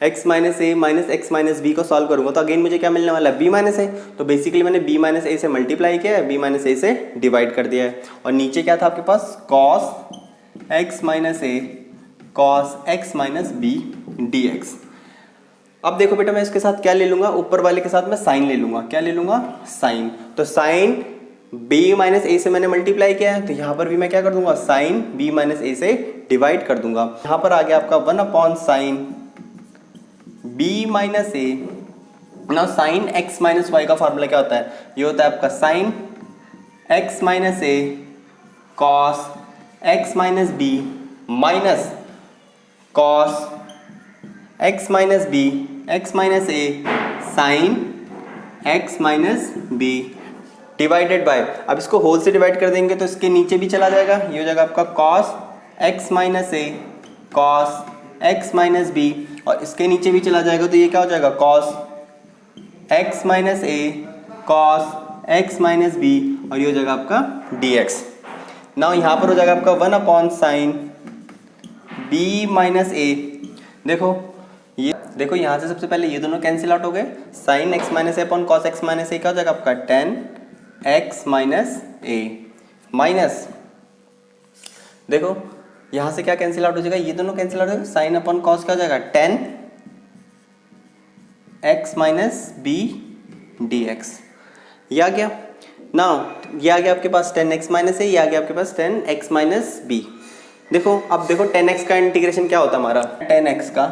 A: x माइनस ए माइनस एक्स माइनस बी को सॉल्व करूँगा तो अगेन मुझे क्या मिलने वाला है, b माइनस ए। तो बेसिकली मैंने b माइनस ए से मल्टीप्लाई किया है, b माइनस ए से डिवाइड कर दिया है, और नीचे क्या था आपके पास, cos x minus a cos x minus b d x. अब देखो बेटा मैं इसके साथ क्या ले लूँगा, ऊपर वाले के साथ मैं साइन ले लूँगा। क्या ले लूँगा, साइन। तो साइन b माइनस ए से मैंने मल्टीप्लाई किया है, तो यहाँ पर भी मैं क्या कर दूंगा, साइन b माइनस ए से डिवाइड कर दूंगा। यहाँ पर आ गया आपका 1 upon sine b minus a. ना साइन x माइनस वाई का फॉर्मूला क्या होता है, ये होता है आपका sine x minus a cos x minus b minus cos x minus b x minus a sine x minus b divided by, अब इसको होल से डिवाइड कर देंगे तो इसके नीचे भी चला जाएगा, ये हो जाएगा आपका cos x minus a cos x minus B, और इसके नीचे भी चला जाएगा तो ये क्या हो जाएगा, cos x minus a cos x minus B, और ये हो जाएगा आपका dx। नाउ यहाँ पर हो जाएगा आपका 1 अपॉन साइन b माइनस ए। देखो यहाँ से सबसे पहले ये दोनों कैंसिल आउट हो गए, साइन x माइनस ए अपॉन cos x माइनस ए क्या हो जाएगा आपका tan x माइनस ए माइनस, देखो यहाँ से क्या कैंसिल आउट हो जाएगा, ये दोनों कैंसिल आउट हो जाएगा, साइन अपॉन कॉस क्या हो जाएगा tan x minus b d x. ये आ गया। नाउ ये आ गया आपके पास tan x माइनस ए, ये आ गया आपके पास tan x माइनस बी। देखो अब देखो tan x का इंटीग्रेशन क्या होता है हमारा, tan x का,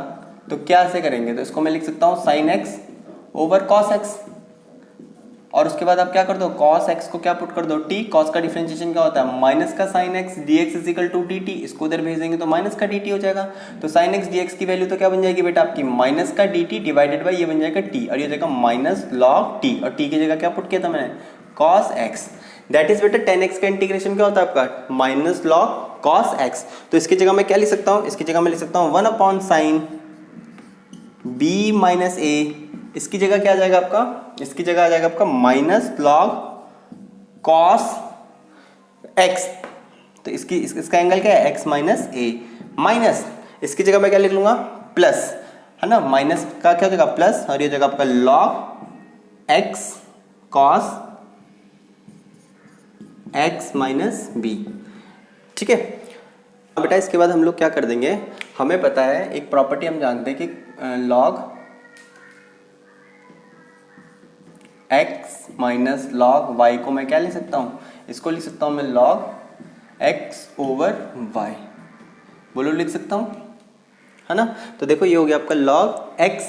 A: तो क्या ऐसे करेंगे, तो इसको मैं लिख सकता हूँ sine x over cos x, और उसके बाद आप क्या कर दो, cos x को क्या पुट कर दो, t। cos का डिफरेंशिएशन क्या होता है, माइनस का sin x dx is equal to dt, इसको उधर भेज देंगे तो माइनस का dt हो जाएगा। तो sin x dx की वैल्यू तो क्या बन जाएगी बेटा आपकी, माइनस का dt डिवाइडेड बाई ये बन जाएगा t, और ये हो जाएगा माइनस log t, और t की जगह क्या पुट किया था मैंने, cos x। दैट इज बेटा 10x का इंटीग्रेशन क्या होता है आपका, माइनस log cos x। तो इसकी जगह मैं क्या लिख सकता हूँ, इसकी जगह मैं लिख सकता हूँ 1 upon sine b minus a। इसकी जगह क्या आ जाएगा आपका, इसकी जगह आ जाएगा आपका माइनस लॉग कॉस एक्स। तो इसका एंगल क्या है, x माइनस ए, माइनस इसकी जगह मैं क्या लिख लूंगा, प्लस, है ना, माइनस का क्या हो जाएगा प्लस, और ये हो जाएगा आपका log x cos x minus b. ठीक है, अब बेटा इसके बाद हम लोग क्या कर देंगे, हमें पता है एक प्रॉपर्टी हम जानते हैं कि log x minus log y को मैं क्या लिख सकता हूँ, इसको लिख सकता हूँ मैं लॉग x ओवर y, बोलो लिख सकता हूँ, है ना। तो देखो ये हो गया आपका log x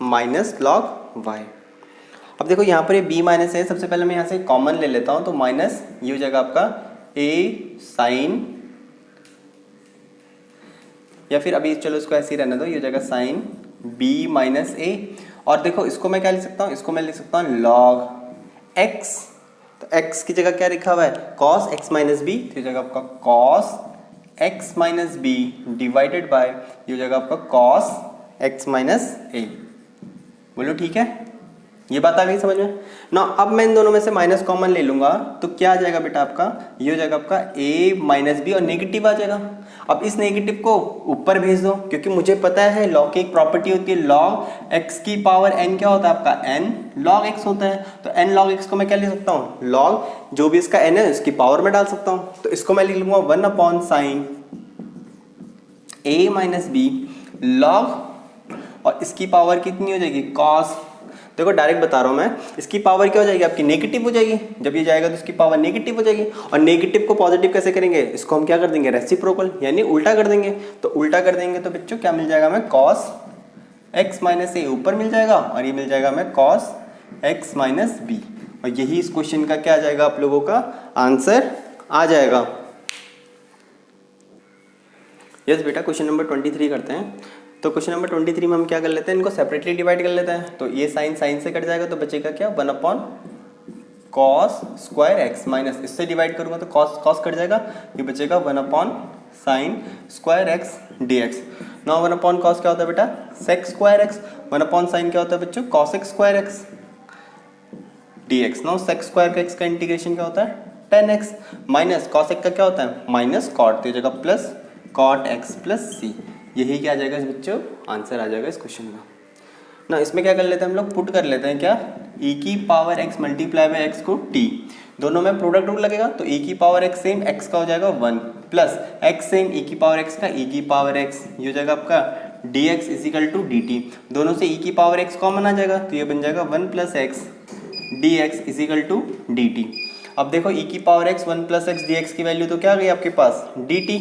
A: minus log y। अब देखो यहाँ पर ये b माइनस है, सबसे पहले मैं यहाँ से कॉमन ले लेता हूँ, तो माइनस ये हो जाएगा आपका a साइन, या फिर अभी चलो इसको ऐसे ही रहने दो, ये हो जाएगा साइन b माइनस a। और देखो इसको मैं क्या लिख सकता हूँ, इसको मैं लिख सकता हूँ log x, तो x की जगह क्या लिखा हुआ है, cos x माइनस बी, तो ये जगह आपका cos x minus b divided by ये हो जाएगा आपका cos x माइनस ए। बोलो ठीक है, ये बात आ गई समझ में ना। अब मैं इन दोनों में से माइनस कॉमन ले लूंगा तो क्या आ जाएगा बेटा आपका, ये हो जाएगा आपका a माइनस बी, और नेगेटिव आ जाएगा। अब इस नेगेटिव को ऊपर भेज दो, क्योंकि मुझे पता है लॉग की एक प्रॉपर्टी होती है, लॉग x की पावर n क्या होता है आपका, n log x होता है। तो n log x को मैं क्या लिख सकता हूँ, log जो भी इसका n है इसकी पावर में डाल सकता हूँ। तो इसको मैं लिख लूंगा 1 upon sine a minus b log, और इसकी पावर कितनी हो जाएगी, cos। देखो डायरेक्ट बता रहा हूं मैं, इसकी पावर क्या हो जाएगी आपकी, नेगेटिव हो जाएगी। जब ये जाएगा तो इसकी पावर नेगेटिव हो जाएगी, और नेगेटिव को पॉजिटिव कैसे करेंगे, इसको हम क्या कर देंगे, रेसिप्रोकल, यानी उल्टा कर देंगे। तो उल्टा कर देंगे तो बच्चों क्या मिल जाएगा हमें, cos x माइनस ए ऊपर मिल जाएगा, और ये मिल जाएगा हमें cos x माइनस बी, और यही इस क्वेश्चन का क्या आ जाएगा, आप लोगों का आंसर आ जाएगा। यस बेटा, क्वेश्चन नंबर 23 करते हैं। तो क्वेश्चन नंबर 23 में हम क्या कर लेते हैं, इनको सेपरेटली डिवाइड कर लेते हैं। तो ये साइन साइन से कट जाएगा, तो बचेगा क्या, 1 upon cos square x, minus इससे डिवाइड करूंगा तो कॉस कॉस कट जाएगा, ये बचेगा 1 upon sine square x d x. Now 1 upon cos क्या होता है बेटा, sec square x, 1 upon sine क्या होता है बच्चों, cosec square x d x. Now sec square x का इंटीग्रेशन क्या होता है, 10x, माइनस कॉसेक का क्या होता है, माइनस कॉट, तो ये जगह प्लस कॉट एक्स प्लस सी। यही क्या आ जाएगा इस बच्चों, आंसर आ जाएगा इस क्वेश्चन का ना। इसमें क्या कर लेते हैं हम लोग, पुट कर लेते हैं क्या, e की power x multiply bye x को t, दोनों में प्रोडक्ट रूल लगेगा। तो e की पावर x सेम x का हो जाएगा 1, प्लस x सेम e की पावर x का e की पावर x, ये हो जाएगा आपका dx इजिकल टू dt। दोनों से e की पावर x कॉमन आ जाएगा, तो ये बन जाएगा 1 plus x dx is equal to dt। अब देखो e की power x 1 plus x dx की वैल्यू तो क्या आ गई आपके पास, dt,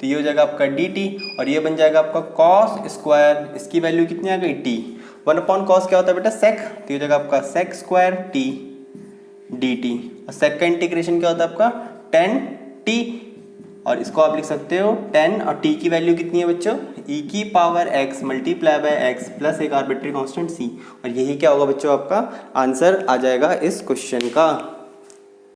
A: तो ये हो जाएगा आपका dt, और ये बन जाएगा आपका cos स्क्वायर, इसकी वैल्यू कितनी आ गई t, 1 अपॉन कॉस क्या होता है बेटा, सेक, तो ये हो जाएगा आपका सेक स्क्वायर t dt, और सेक का इंटीग्रेशन क्या होता है आपका 10t, और इसको आप लिख सकते हो 10, और t की वैल्यू कितनी है बच्चों, e की power x multiply bye x plus एक आर्बिट्री कांस्टेंट c, और यही क्या होगा बच्चों आपका आंसर आ जाएगा इस क्वेश्चन का।